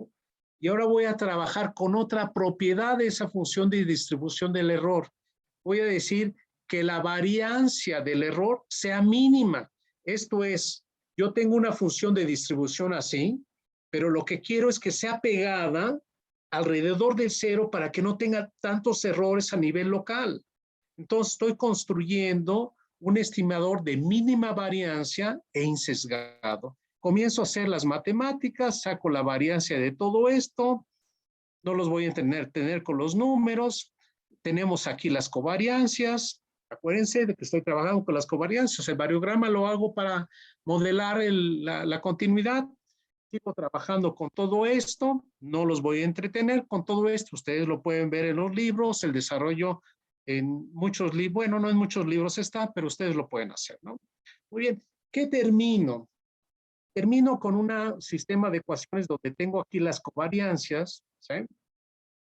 Y ahora voy a trabajar con otra propiedad de esa función de distribución del error. Voy a decir que la variancia del error sea mínima. Esto es, yo tengo una función de distribución así, pero lo que quiero es que sea pegada alrededor del 0 para que no tenga tantos errores a nivel local. Entonces estoy construyendo un estimador de mínima variancia e insesgado. Comienzo a hacer las matemáticas, saco la variancia de todo esto, no los voy a tener con los números. Tenemos aquí las covariancias. Acuérdense de que estoy trabajando con las covariancias. El variograma lo hago para modelar la continuidad. Sigo trabajando con todo esto. No los voy a entretener con todo esto. Ustedes lo pueden ver en los libros, el desarrollo en muchos libros. Bueno, no en muchos libros está, pero ustedes lo pueden hacer, ¿no? Muy bien. ¿Qué termino? Termino con un sistema de ecuaciones donde tengo aquí las covariancias, ¿sí?,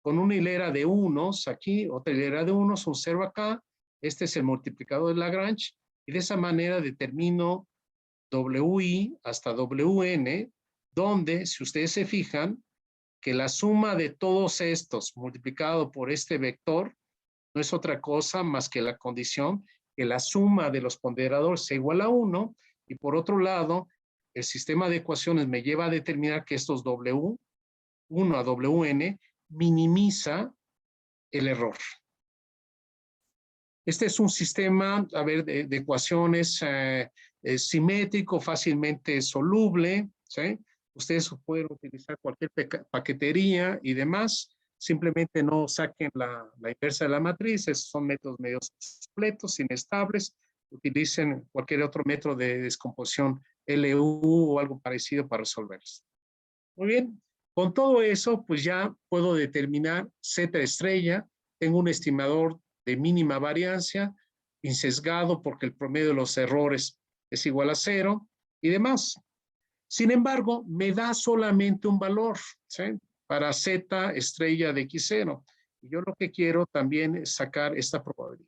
con una hilera de unos aquí, otra hilera de unos, un 0 acá. Este es el multiplicador de Lagrange. Y de esa manera determino WI hasta WN, donde, si ustedes se fijan, que la suma de todos estos multiplicado por este vector no es otra cosa más que la condición que la suma de los ponderadores sea igual a 1. Y por otro lado, el sistema de ecuaciones me lleva a determinar que estos W1 a WN minimiza el error. Este es un sistema, a ver, de ecuaciones simétrico, fácilmente soluble, ¿sí? Ustedes pueden utilizar cualquier paquetería y demás. Simplemente no saquen la inversa de la matriz. Son métodos medio completos, inestables. Utilicen cualquier otro método de descomposición LU o algo parecido para resolverlos. Muy bien. Con todo eso, pues ya puedo determinar Z estrella. Tengo un estimador de mínima variancia, insesgado porque el promedio de los errores es igual a 0 y demás. Sin embargo, me da solamente un valor, ¿sí? Para Z estrella de X0. Y yo lo que quiero también es sacar esta probabilidad.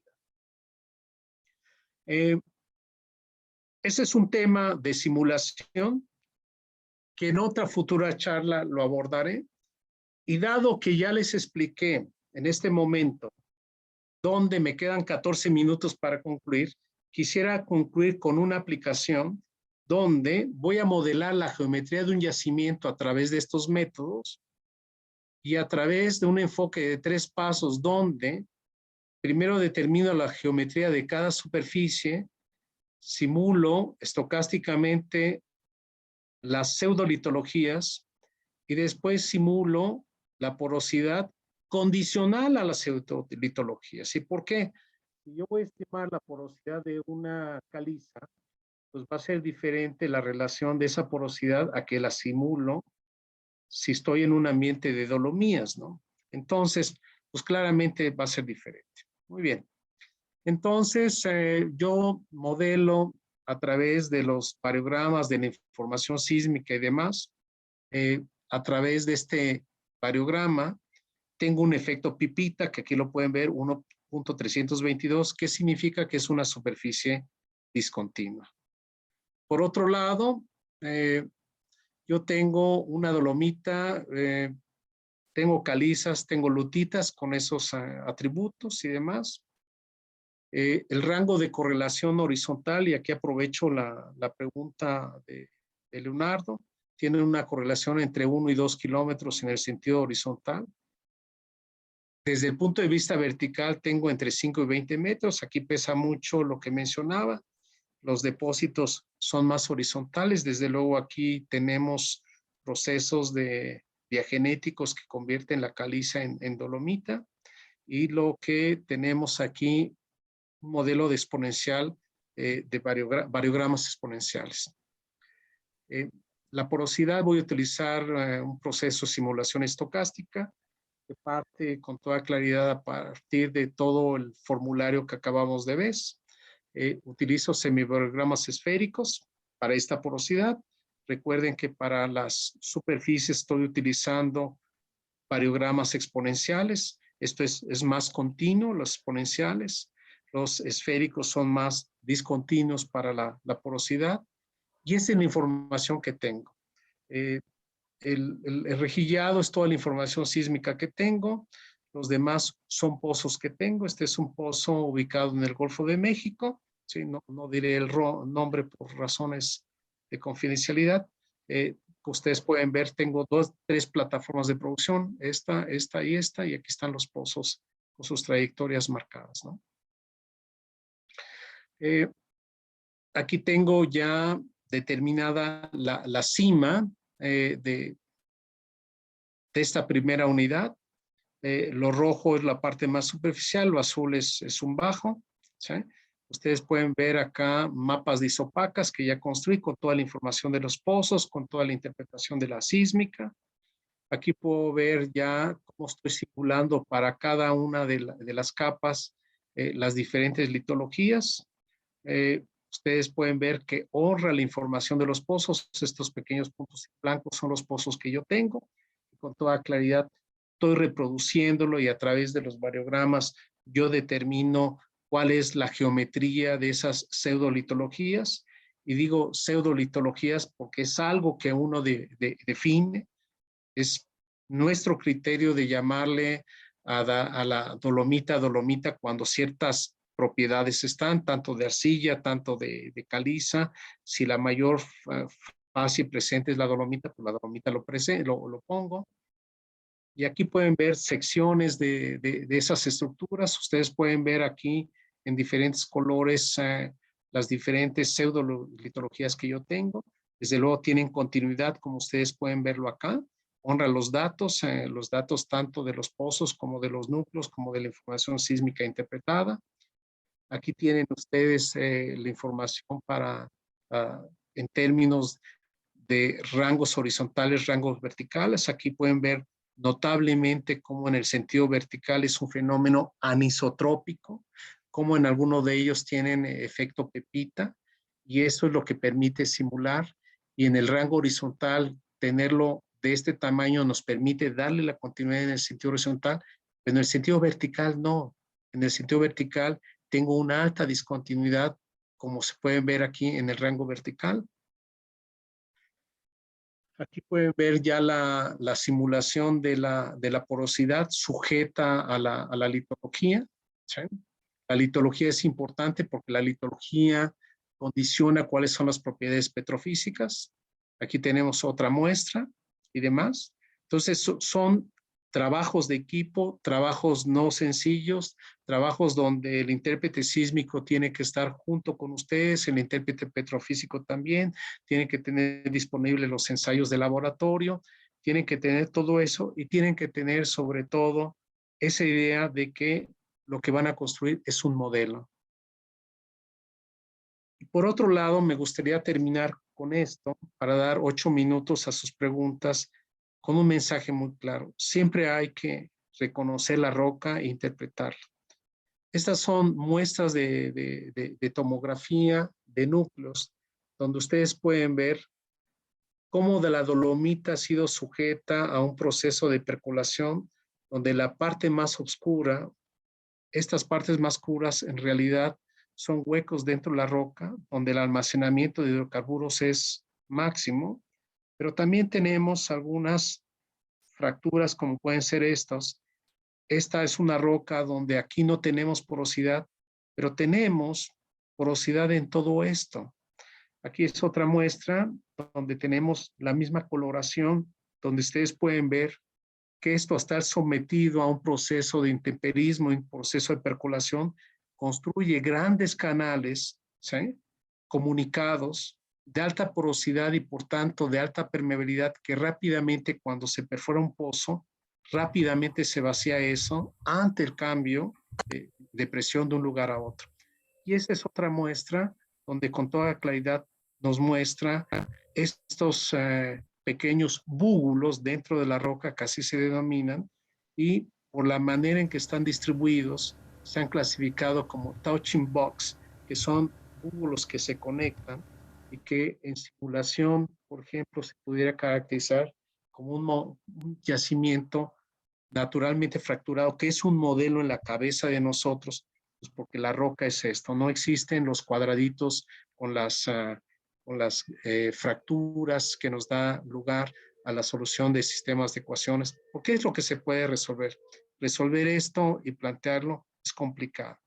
Ese es un tema de simulación que en otra futura charla lo abordaré. Y dado que ya les expliqué en este momento donde me quedan 14 minutos para concluir, quisiera concluir con una aplicación donde voy a modelar la geometría de un yacimiento a través de estos métodos y a través de un enfoque de 3 pasos donde primero determino la geometría de cada superficie, simulo estocásticamente las pseudolitologías y después simulo la porosidad condicional a las pseudolitologías. ¿Y por qué? Si yo voy a estimar la porosidad de una caliza, pues va a ser diferente la relación de esa porosidad a que la simulo si estoy en un ambiente de dolomías, ¿no? Entonces, pues claramente va a ser diferente. Muy bien. Entonces, yo modelo a través de los variogramas de la información sísmica y demás, a través de este variograma, tengo un efecto pipita, que aquí lo pueden ver, 1.322, que significa que es una superficie discontinua. Por otro lado, yo tengo una dolomita, tengo calizas, tengo lutitas con esos atributos y demás. El rango de correlación horizontal, y aquí aprovecho la pregunta de Leonardo, tienen una correlación entre 1 y 2 kilómetros en el sentido horizontal. Desde el punto de vista vertical tengo entre 5 y 20 metros. Aquí pesa mucho lo que mencionaba. Los depósitos son más horizontales. Desde luego aquí tenemos procesos diagenéticos que convierten la caliza en dolomita. Y lo que tenemos aquí, un modelo de exponencial, de variogramas exponenciales. La porosidad, voy a utilizar un proceso de simulación estocástica que parte con toda claridad a partir de todo el formulario que acabamos de ver. Utilizo semivariogramas esféricos para esta porosidad. Recuerden que para las superficies estoy utilizando variogramas exponenciales. Esto es más continuo, los exponenciales. Los esféricos son más discontinuos para la porosidad. Y esa es la información que tengo. El rejillado es toda la información sísmica que tengo. Los demás son pozos que tengo. Este es un pozo ubicado en el Golfo de México. ¿Sí? No diré el nombre por razones de confidencialidad. Ustedes pueden ver, tengo 3 plataformas de producción, esta y esta, y aquí están los pozos con sus trayectorias marcadas, ¿no? Aquí tengo ya determinada la cima de esta primera unidad. Lo rojo es la parte más superficial, lo azul es un bajo, ¿sí? Ustedes pueden ver acá mapas de isopacas que ya construí con toda la información de los pozos, con toda la interpretación de la sísmica. Aquí puedo ver ya cómo estoy simulando para cada una de las capas las diferentes litologías. Ustedes pueden ver que honra la información de los pozos. Estos pequeños puntos blancos son los pozos que yo tengo. Con toda claridad estoy reproduciéndolo y a través de los variogramas yo determino cuál es la geometría de esas pseudolitologías. Y digo pseudolitologías porque es algo que uno define. Es nuestro criterio de llamarle a la dolomita cuando ciertas propiedades están, tanto de arcilla, tanto de caliza. Si la mayor fase presente es la dolomita, pues la dolomita lo pongo. Y aquí pueden ver secciones de esas estructuras. Ustedes pueden ver aquí en diferentes colores las diferentes pseudolitologías que yo tengo. Desde luego tienen continuidad, como ustedes pueden verlo acá. Honra los datos tanto de los pozos como de los núcleos, como de la información sísmica interpretada. Aquí tienen ustedes la información para, en términos de rangos horizontales, rangos verticales. Aquí pueden ver notablemente cómo en el sentido vertical es un fenómeno anisotrópico, cómo en algunos de ellos tienen efecto pepita, y eso es lo que permite simular. Y en el rango horizontal, tenerlo de este tamaño nos permite darle la continuidad en el sentido horizontal, pero en el sentido vertical no. En el sentido vertical tengo una alta discontinuidad, como se pueden ver aquí en el rango vertical. Aquí pueden ver ya la simulación de la porosidad sujeta a la litología. ¿Sí? La litología es importante porque la litología condiciona cuáles son las propiedades petrofísicas. Aquí tenemos otra muestra y demás. Entonces son trabajos de equipo, trabajos no sencillos, trabajos donde el intérprete sísmico tiene que estar junto con ustedes, el intérprete petrofísico también, tiene que tener disponibles los ensayos de laboratorio, tienen que tener todo eso y tienen que tener sobre todo esa idea de que lo que van a construir es un modelo. Y por otro lado, me gustaría terminar con esto para dar 8 minutos a sus preguntas con un mensaje muy claro. Siempre hay que reconocer la roca e interpretarla. Estas son muestras de tomografía de núcleos, donde ustedes pueden ver cómo de la dolomita ha sido sujeta a un proceso de percolación, donde la parte más oscura, estas partes más oscuras en realidad son huecos dentro de la roca, donde el almacenamiento de hidrocarburos es máximo, pero también tenemos algunas fracturas como pueden ser estas. Esta es una roca donde aquí no tenemos porosidad, pero tenemos porosidad en todo esto. Aquí es otra muestra donde tenemos la misma coloración, donde ustedes pueden ver que esto, estar sometido a un proceso de intemperismo, un proceso de percolación, construye grandes canales, ¿sí?, comunicados de alta porosidad y por tanto de alta permeabilidad, que rápidamente cuando se perfora un pozo, rápidamente se vacía eso ante el cambio de presión de un lugar a otro. Y esta es otra muestra donde con toda claridad nos muestra estos pequeños búbulos dentro de la roca, que así se denominan, y por la manera en que están distribuidos, se han clasificado como touching box, que son búbulos que se conectan y que en simulación, por ejemplo, se pudiera caracterizar como un yacimiento naturalmente fracturado, que es un modelo en la cabeza de nosotros, pues porque la roca es esto, no existen los cuadraditos con las fracturas que nos da lugar a la solución de sistemas de ecuaciones. ¿Por qué es lo que se puede resolver? Resolver esto y plantearlo es complicado.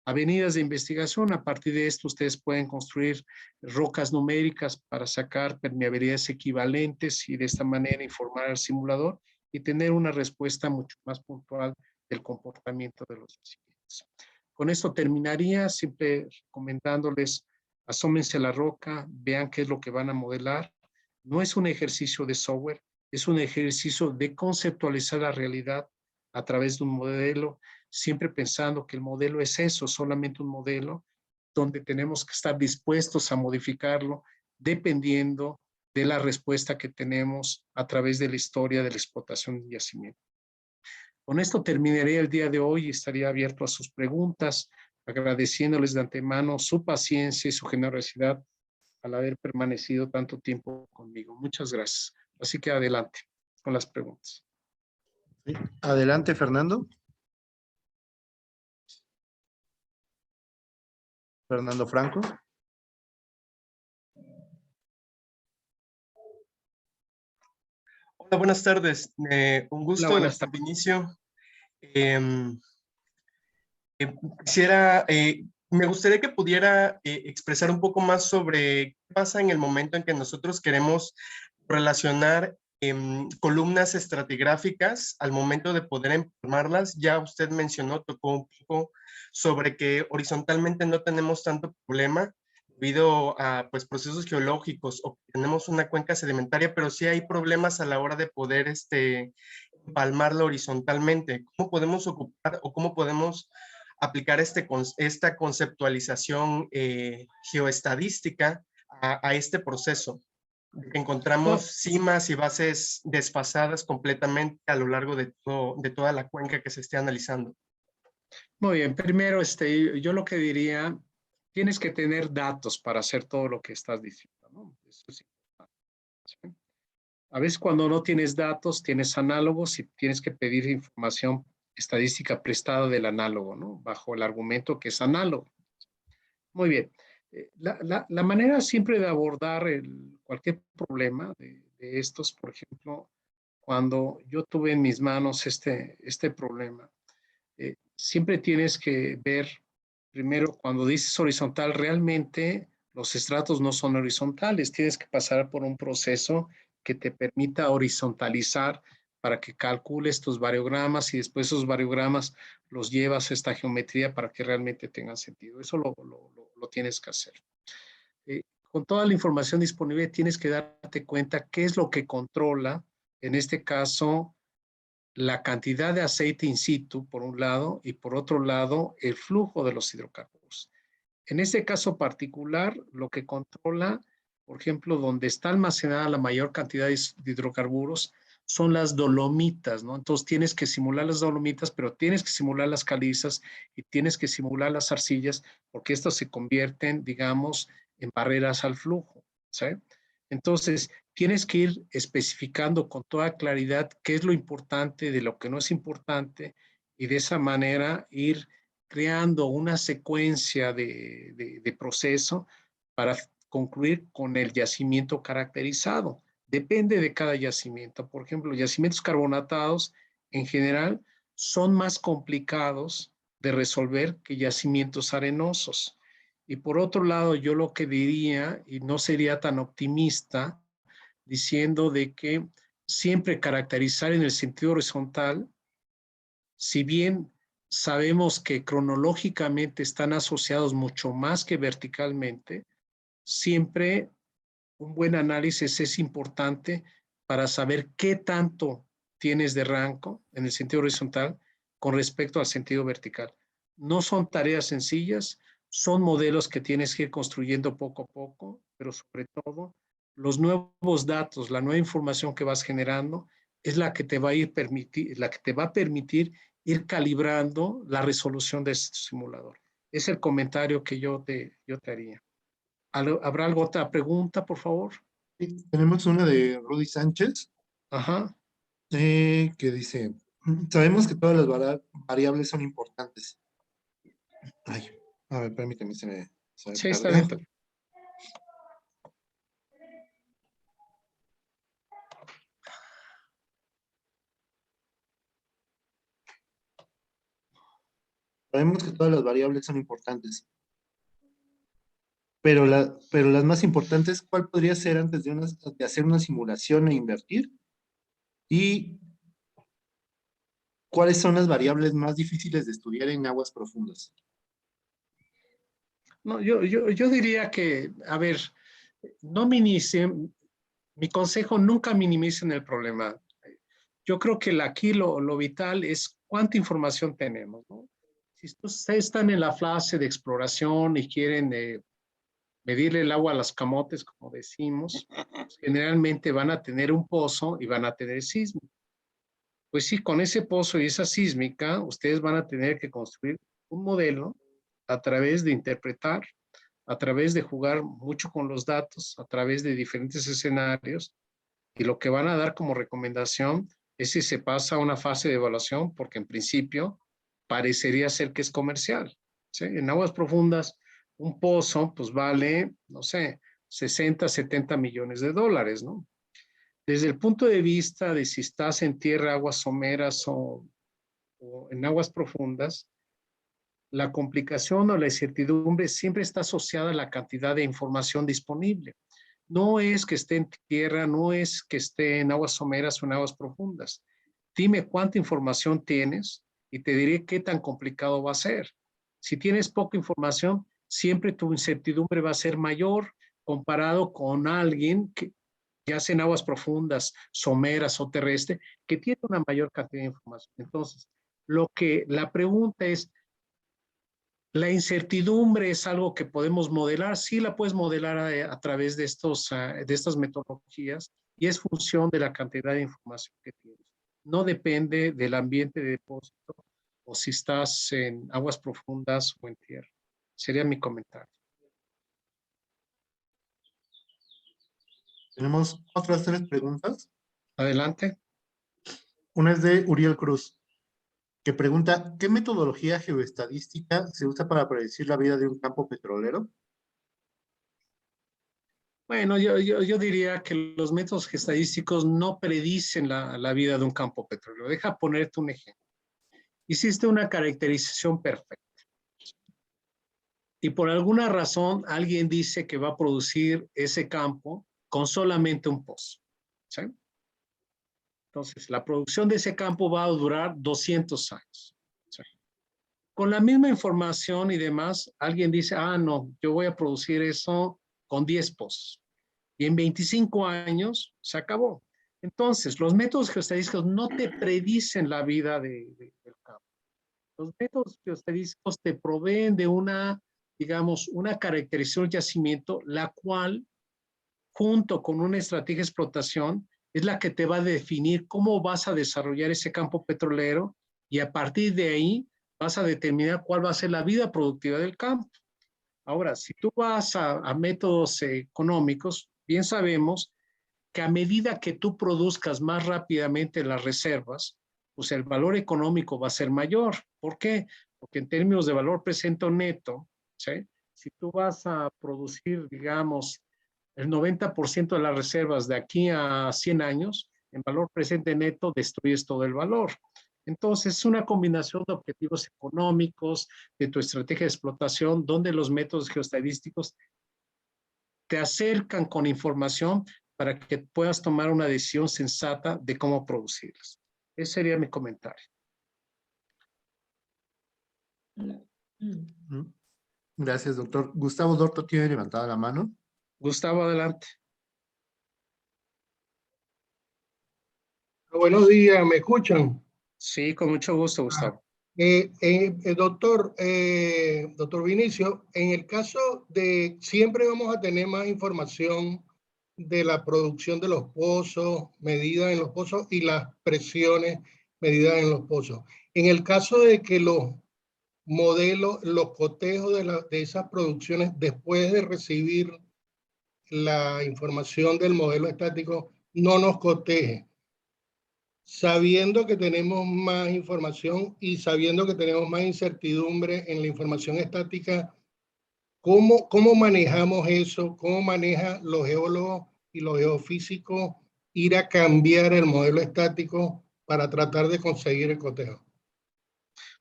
Avenidas de investigación, a partir de esto ustedes pueden construir rocas numéricas para sacar permeabilidades equivalentes y de esta manera informar al simulador y tener una respuesta mucho más puntual del comportamiento de los yacimientos. Con esto terminaría, siempre recomendándoles, asómense a la roca, vean qué es lo que van a modelar. No es un ejercicio de software, es un ejercicio de conceptualizar la realidad a través de un modelo, siempre pensando que el modelo es eso, solamente un modelo, donde tenemos que estar dispuestos a modificarlo dependiendo de la respuesta que tenemos a través de la historia de la explotación de yacimiento. Con esto terminaré el día de hoy y estaría abierto a sus preguntas, agradeciéndoles de antemano su paciencia y su generosidad al haber permanecido tanto tiempo conmigo. Muchas gracias. Así que adelante con las preguntas. Sí. Adelante, Fernando. Fernando Franco. Hola, buenas tardes. Un gusto, Hola, buenas doctor tardes. Vinicio. Quisiera, me gustaría que pudiera expresar un poco más sobre qué pasa en el momento en que nosotros queremos relacionar columnas estratigráficas al momento de poder empalmarlas. Ya usted mencionó, tocó un poco sobre que horizontalmente no tenemos tanto problema debido a pues, procesos geológicos o tenemos una cuenca sedimentaria, pero sí hay problemas a la hora de poder empalmarla horizontalmente. ¿Cómo podemos ocupar o cómo podemos aplicar esta conceptualización geoestadística a este proceso? Encontramos cimas y bases desfasadas completamente a lo largo de toda la cuenca que se esté analizando. Muy bien, primero, yo lo que diría, tienes que tener datos para hacer todo lo que estás diciendo, ¿no? Eso es importante, ¿sí? A veces cuando no tienes datos, tienes análogos y tienes que pedir información estadística prestada del análogo, ¿no? Bajo el argumento que es análogo. Muy bien. La manera siempre de abordar cualquier problema de estos, por ejemplo, cuando yo tuve en mis manos este problema, siempre tienes que ver, primero, cuando dices horizontal, realmente los estratos no son horizontales. Tienes que pasar por un proceso que te permita horizontalizar para que calcules tus variogramas y después esos variogramas los llevas a esta geometría para que realmente tengan sentido. Eso lo tienes que hacer. Con toda la información disponible tienes que darte cuenta qué es lo que controla, en este caso, la cantidad de aceite in situ, por un lado, y por otro lado, el flujo de los hidrocarburos. En este caso particular, lo que controla, por ejemplo, donde está almacenada la mayor cantidad de hidrocarburos, son las dolomitas, ¿no? Entonces tienes que simular las dolomitas, pero tienes que simular las calizas y tienes que simular las arcillas, porque estas se convierten, digamos, en barreras al flujo, ¿sí? Entonces, tienes que ir especificando con toda claridad qué es lo importante de lo que no es importante y de esa manera ir creando una secuencia de proceso para concluir con el yacimiento caracterizado. Depende de cada yacimiento. Por ejemplo, yacimientos carbonatados en general son más complicados de resolver que yacimientos arenosos. Y por otro lado, yo lo que diría, y no sería tan optimista, diciendo de que siempre caracterizar en el sentido horizontal, si bien sabemos que cronológicamente están asociados mucho más que verticalmente, siempre un buen análisis es importante para saber qué tanto tienes de rango en el sentido horizontal con respecto al sentido vertical. No son tareas sencillas, son modelos que tienes que ir construyendo poco a poco, pero sobre todo los nuevos datos, la nueva información que vas generando es la que te va a permitir ir calibrando la resolución de este simulador. Es el comentario que yo te haría. ¿Habrá alguna otra pregunta, por favor? Sí, tenemos una de Rudy Sánchez, Ajá. que dice, sabemos que todas las variables son importantes. Ay, a ver, permíteme, se me Sí, está bien. perdió. Sabemos que todas las variables son importantes, pero las más importantes, ¿cuál podría ser antes de hacer una simulación e invertir? ¿Y cuáles son las variables más difíciles de estudiar en aguas profundas? No, yo diría que, a ver, no minimicen, mi consejo, nunca minimicen el problema. Yo creo que aquí lo vital es cuánta información tenemos, ¿no? Si ustedes están en la fase de exploración y quieren medirle el agua a las camotes, como decimos, pues generalmente van a tener un pozo y van a tener sísmica. Pues sí, con ese pozo y esa sísmica, ustedes van a tener que construir un modelo a través de interpretar, a través de jugar mucho con los datos, a través de diferentes escenarios, y lo que van a dar como recomendación es si se pasa a una fase de evaluación, porque en principio parecería ser que es comercial, ¿sí? En aguas profundas, un pozo pues vale, no sé, 60, 70 millones de dólares, ¿no? Desde el punto de vista de si estás en tierra, aguas someras o en aguas profundas, la complicación o la incertidumbre siempre está asociada a la cantidad de información disponible. No es que esté en tierra, no es que esté en aguas someras o en aguas profundas. Dime cuánta información tienes y te diré qué tan complicado va a ser. Si tienes poca información, siempre tu incertidumbre va a ser mayor comparado con alguien que ya sea en aguas profundas, someras o terrestre, que tiene una mayor cantidad de información. Entonces, la pregunta es, ¿la incertidumbre es algo que podemos modelar? Sí, la puedes modelar a través de estas metodologías y es función de la cantidad de información que tienes. No depende del ambiente de depósito o si estás en aguas profundas o en tierra. Sería mi comentario. Tenemos otras 3 preguntas. Adelante. Una es de Uriel Cruz, que pregunta, ¿qué metodología geoestadística se usa para predecir la vida de un campo petrolero? Bueno, yo diría que los métodos estadísticos no predicen la vida de un campo petrolero. Deja ponerte un ejemplo. Hiciste una caracterización perfecta y por alguna razón alguien dice que va a producir ese campo con solamente un pozo, ¿sí? Entonces, la producción de ese campo va a durar 200 años. ¿Sí? Con la misma información y demás, alguien dice, no, yo voy a producir eso con 10 pozos. Y en 25 años se acabó. Entonces, los métodos geoestadísticos no te predicen la vida del campo. Los métodos geoestadísticos te proveen de digamos, una caracterización del yacimiento, la cual, junto con una estrategia de explotación, es la que te va a definir cómo vas a desarrollar ese campo petrolero y a partir de ahí vas a determinar cuál va a ser la vida productiva del campo. Ahora, si tú vas a métodos económicos, bien sabemos que a medida que tú produzcas más rápidamente las reservas, pues el valor económico va a ser mayor. ¿Por qué? Porque en términos de valor presente o neto, ¿sí? Si tú vas a producir, digamos, el 90% de las reservas de aquí a 100 años, en valor presente neto destruyes todo el valor. Entonces, es una combinación de objetivos económicos, de tu estrategia de explotación, donde los métodos geoestadísticos te acercan con información para que puedas tomar una decisión sensata de cómo producirlas. Ese sería mi comentario. Gracias, doctor. Gustavo Dorto tiene levantada la mano. Gustavo, adelante. Buenos días, ¿me escuchan? Sí, con mucho gusto, Gustavo. Doctor Vinicio, en el caso de siempre vamos a tener más información de la producción de los pozos, medidas en los pozos y las presiones medidas en los pozos. En el caso de que los modelos, los cotejos de esas producciones, después de recibir la información del modelo estático, no nos coteje, sabiendo que tenemos más información y sabiendo que tenemos más incertidumbre en la información estática, ¿cómo manejamos eso? ¿Cómo manejan los geólogos y los geofísicos ir a cambiar el modelo estático para tratar de conseguir el cotejo?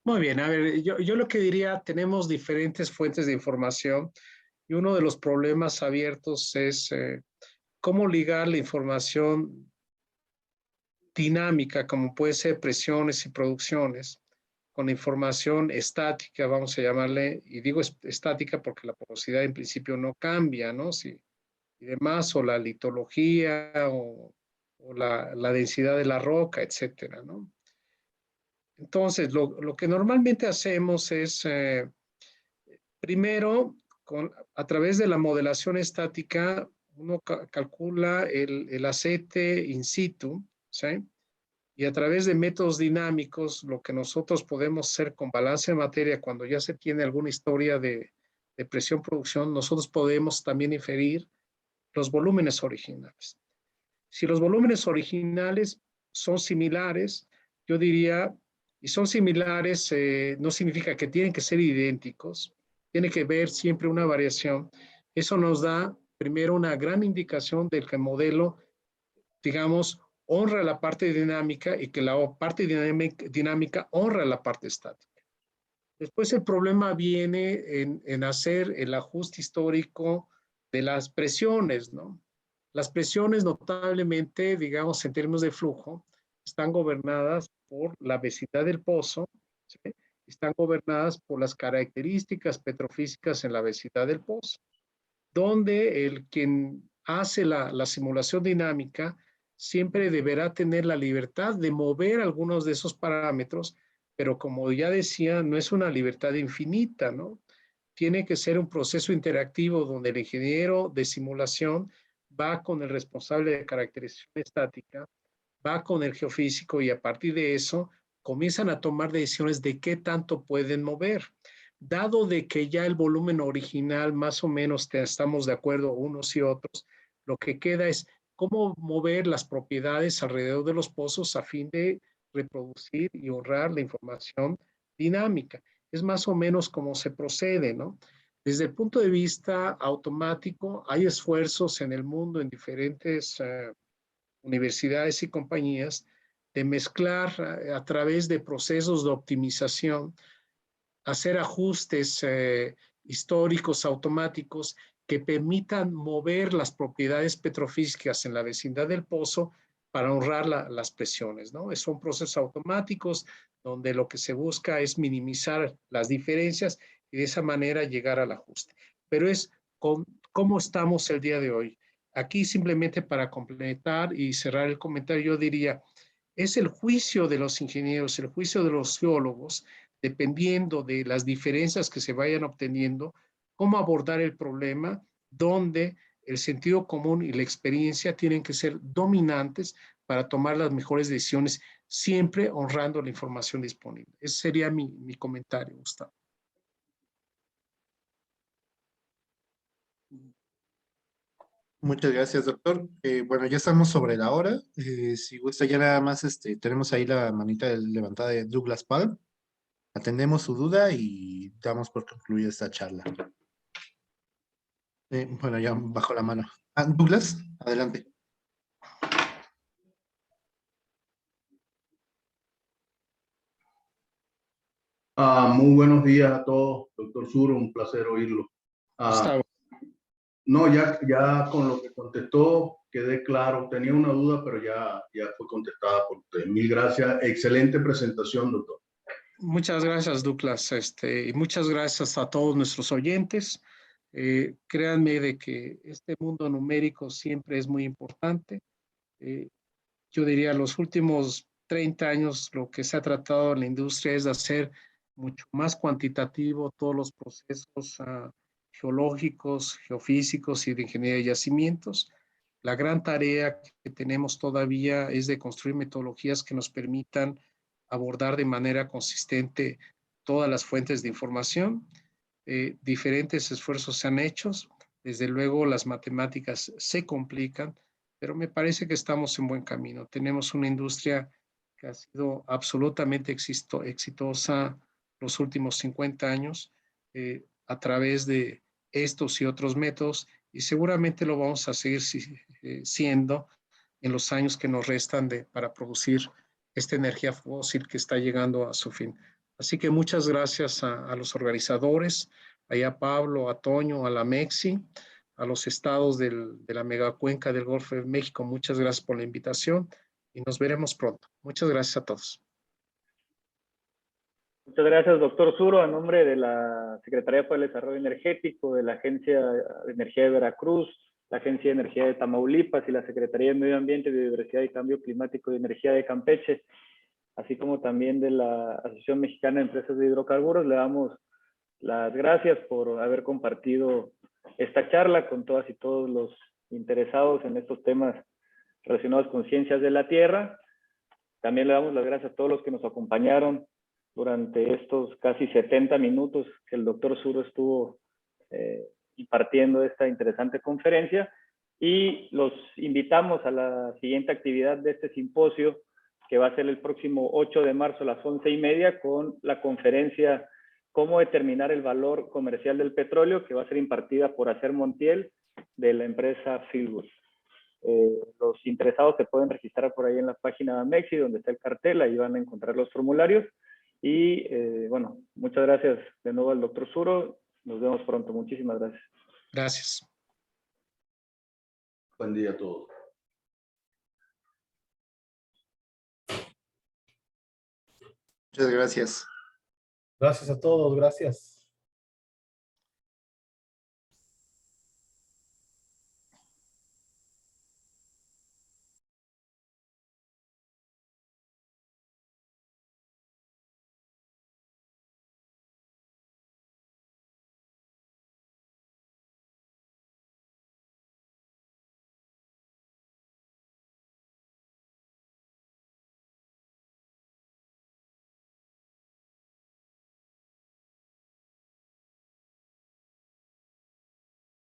Muy bien, a ver, yo lo que diría, tenemos diferentes fuentes de información y uno de los problemas abiertos es cómo ligar la información dinámica, como puede ser presiones y producciones, con información estática, vamos a llamarle, y digo estática porque la porosidad en principio no cambia, ¿no? Y demás, o la litología, o la densidad de la roca, etcétera, ¿no? Entonces, lo que normalmente hacemos es, primero, a través de la modelación estática, uno calcula el aceite in situ, ¿sí? Y a través de métodos dinámicos, lo que nosotros podemos hacer con balance de materia, cuando ya se tiene alguna historia de presión-producción, nosotros podemos también inferir los volúmenes originales. Si los volúmenes originales son similares, yo diría, y son similares, no significa que tienen que ser idénticos, tiene que haber siempre una variación. Eso nos da primero una gran indicación del que el modelo, digamos, honra la parte dinámica y que la parte dinámica honra la parte estática. Después el problema viene en hacer el ajuste histórico de las presiones, ¿no? Las presiones notablemente, digamos, en términos de flujo, están gobernadas por la vecindad del pozo, ¿sí? Están gobernadas por las características petrofísicas en la vecindad del pozo, donde quien hace la simulación dinámica siempre deberá tener la libertad de mover algunos de esos parámetros, pero como ya decía, no es una libertad infinita, ¿no? Tiene que ser un proceso interactivo donde el ingeniero de simulación va con el responsable de caracterización estática, va con el geofísico y a partir de eso comienzan a tomar decisiones de qué tanto pueden mover. Dado de que ya el volumen original más o menos estamos de acuerdo unos y otros, lo que queda es cómo mover las propiedades alrededor de los pozos a fin de reproducir y honrar la información dinámica. Es más o menos como se procede, ¿no? Desde el punto de vista automático, hay esfuerzos en el mundo en diferentes universidades y compañías de mezclar a través de procesos de optimización, hacer ajustes históricos automáticos que permitan mover las propiedades petrofísicas en la vecindad del pozo para honrar las presiones, ¿no? Son procesos automáticos donde lo que se busca es minimizar las diferencias y de esa manera llegar al ajuste. Pero es cómo estamos el día de hoy. Aquí simplemente para completar y cerrar el comentario, yo diría, es el juicio de los ingenieros, el juicio de los geólogos, dependiendo de las diferencias que se vayan obteniendo, cómo abordar el problema, donde el sentido común y la experiencia tienen que ser dominantes para tomar las mejores decisiones, siempre honrando la información disponible. Ese sería mi comentario, Gustavo. Muchas gracias, doctor. Bueno, ya estamos sobre la hora. Si gusta, ya nada más tenemos ahí la manita levantada de Douglas Palm. Atendemos su duda y damos por concluida esta charla. Bueno, ya bajo la mano. Douglas, adelante. Muy buenos días a todos, doctor Suro, un placer oírlo. Gustavo. No, ya con lo que contestó quedé claro. Tenía una duda, pero ya fue contestada por usted. Mil gracias. Excelente presentación, doctor. Muchas gracias, Douglas. Y muchas gracias a todos nuestros oyentes. Créanme de que este mundo numérico siempre es muy importante. Yo diría los últimos 30 años lo que se ha tratado en la industria es de hacer mucho más cuantitativo todos los procesos geológicos, geofísicos y de ingeniería de yacimientos. La gran tarea que tenemos todavía es de construir metodologías que nos permitan abordar de manera consistente todas las fuentes de información. Diferentes esfuerzos se han hecho. Desde luego las matemáticas se complican, pero me parece que estamos en buen camino. Tenemos una industria que ha sido absolutamente exitosa los últimos 50 años a través de estos y otros métodos y seguramente lo vamos a seguir siendo en los años que nos restan para producir esta energía fósil que está llegando a su fin. Así que muchas gracias a los organizadores, a Pablo, a Toño, a la MEXI, a los estados de la megacuenca del Golfo de México. Muchas gracias por la invitación y nos veremos pronto. Muchas gracias a todos. Muchas gracias, doctor Suro. A nombre de la Secretaría para el Desarrollo Energético, de la Agencia de Energía de Veracruz, la Agencia de Energía de Tamaulipas y la Secretaría de Medio Ambiente, Biodiversidad y Cambio Climático y Energía de Campeche, así como también de la Asociación Mexicana de Empresas de Hidrocarburos, le damos las gracias por haber compartido esta charla con todas y todos los interesados en estos temas relacionados con ciencias de la Tierra. También le damos las gracias a todos los que nos acompañaron durante estos casi 70 minutos que el doctor Suro estuvo impartiendo esta interesante conferencia, y los invitamos a la siguiente actividad de este simposio, que va a ser el próximo 8 de marzo a las 11:30 con la conferencia Cómo determinar el valor comercial del petróleo, que va a ser impartida por Acer Montiel de la empresa Fieldwood. Los interesados se pueden registrar por ahí en la página de Amexi, donde está el cartel, ahí van a encontrar los formularios. Y bueno, muchas gracias de nuevo al doctor Suro. Nos vemos pronto. Muchísimas gracias. Gracias. Buen día a todos. Muchas gracias. Gracias a todos, gracias.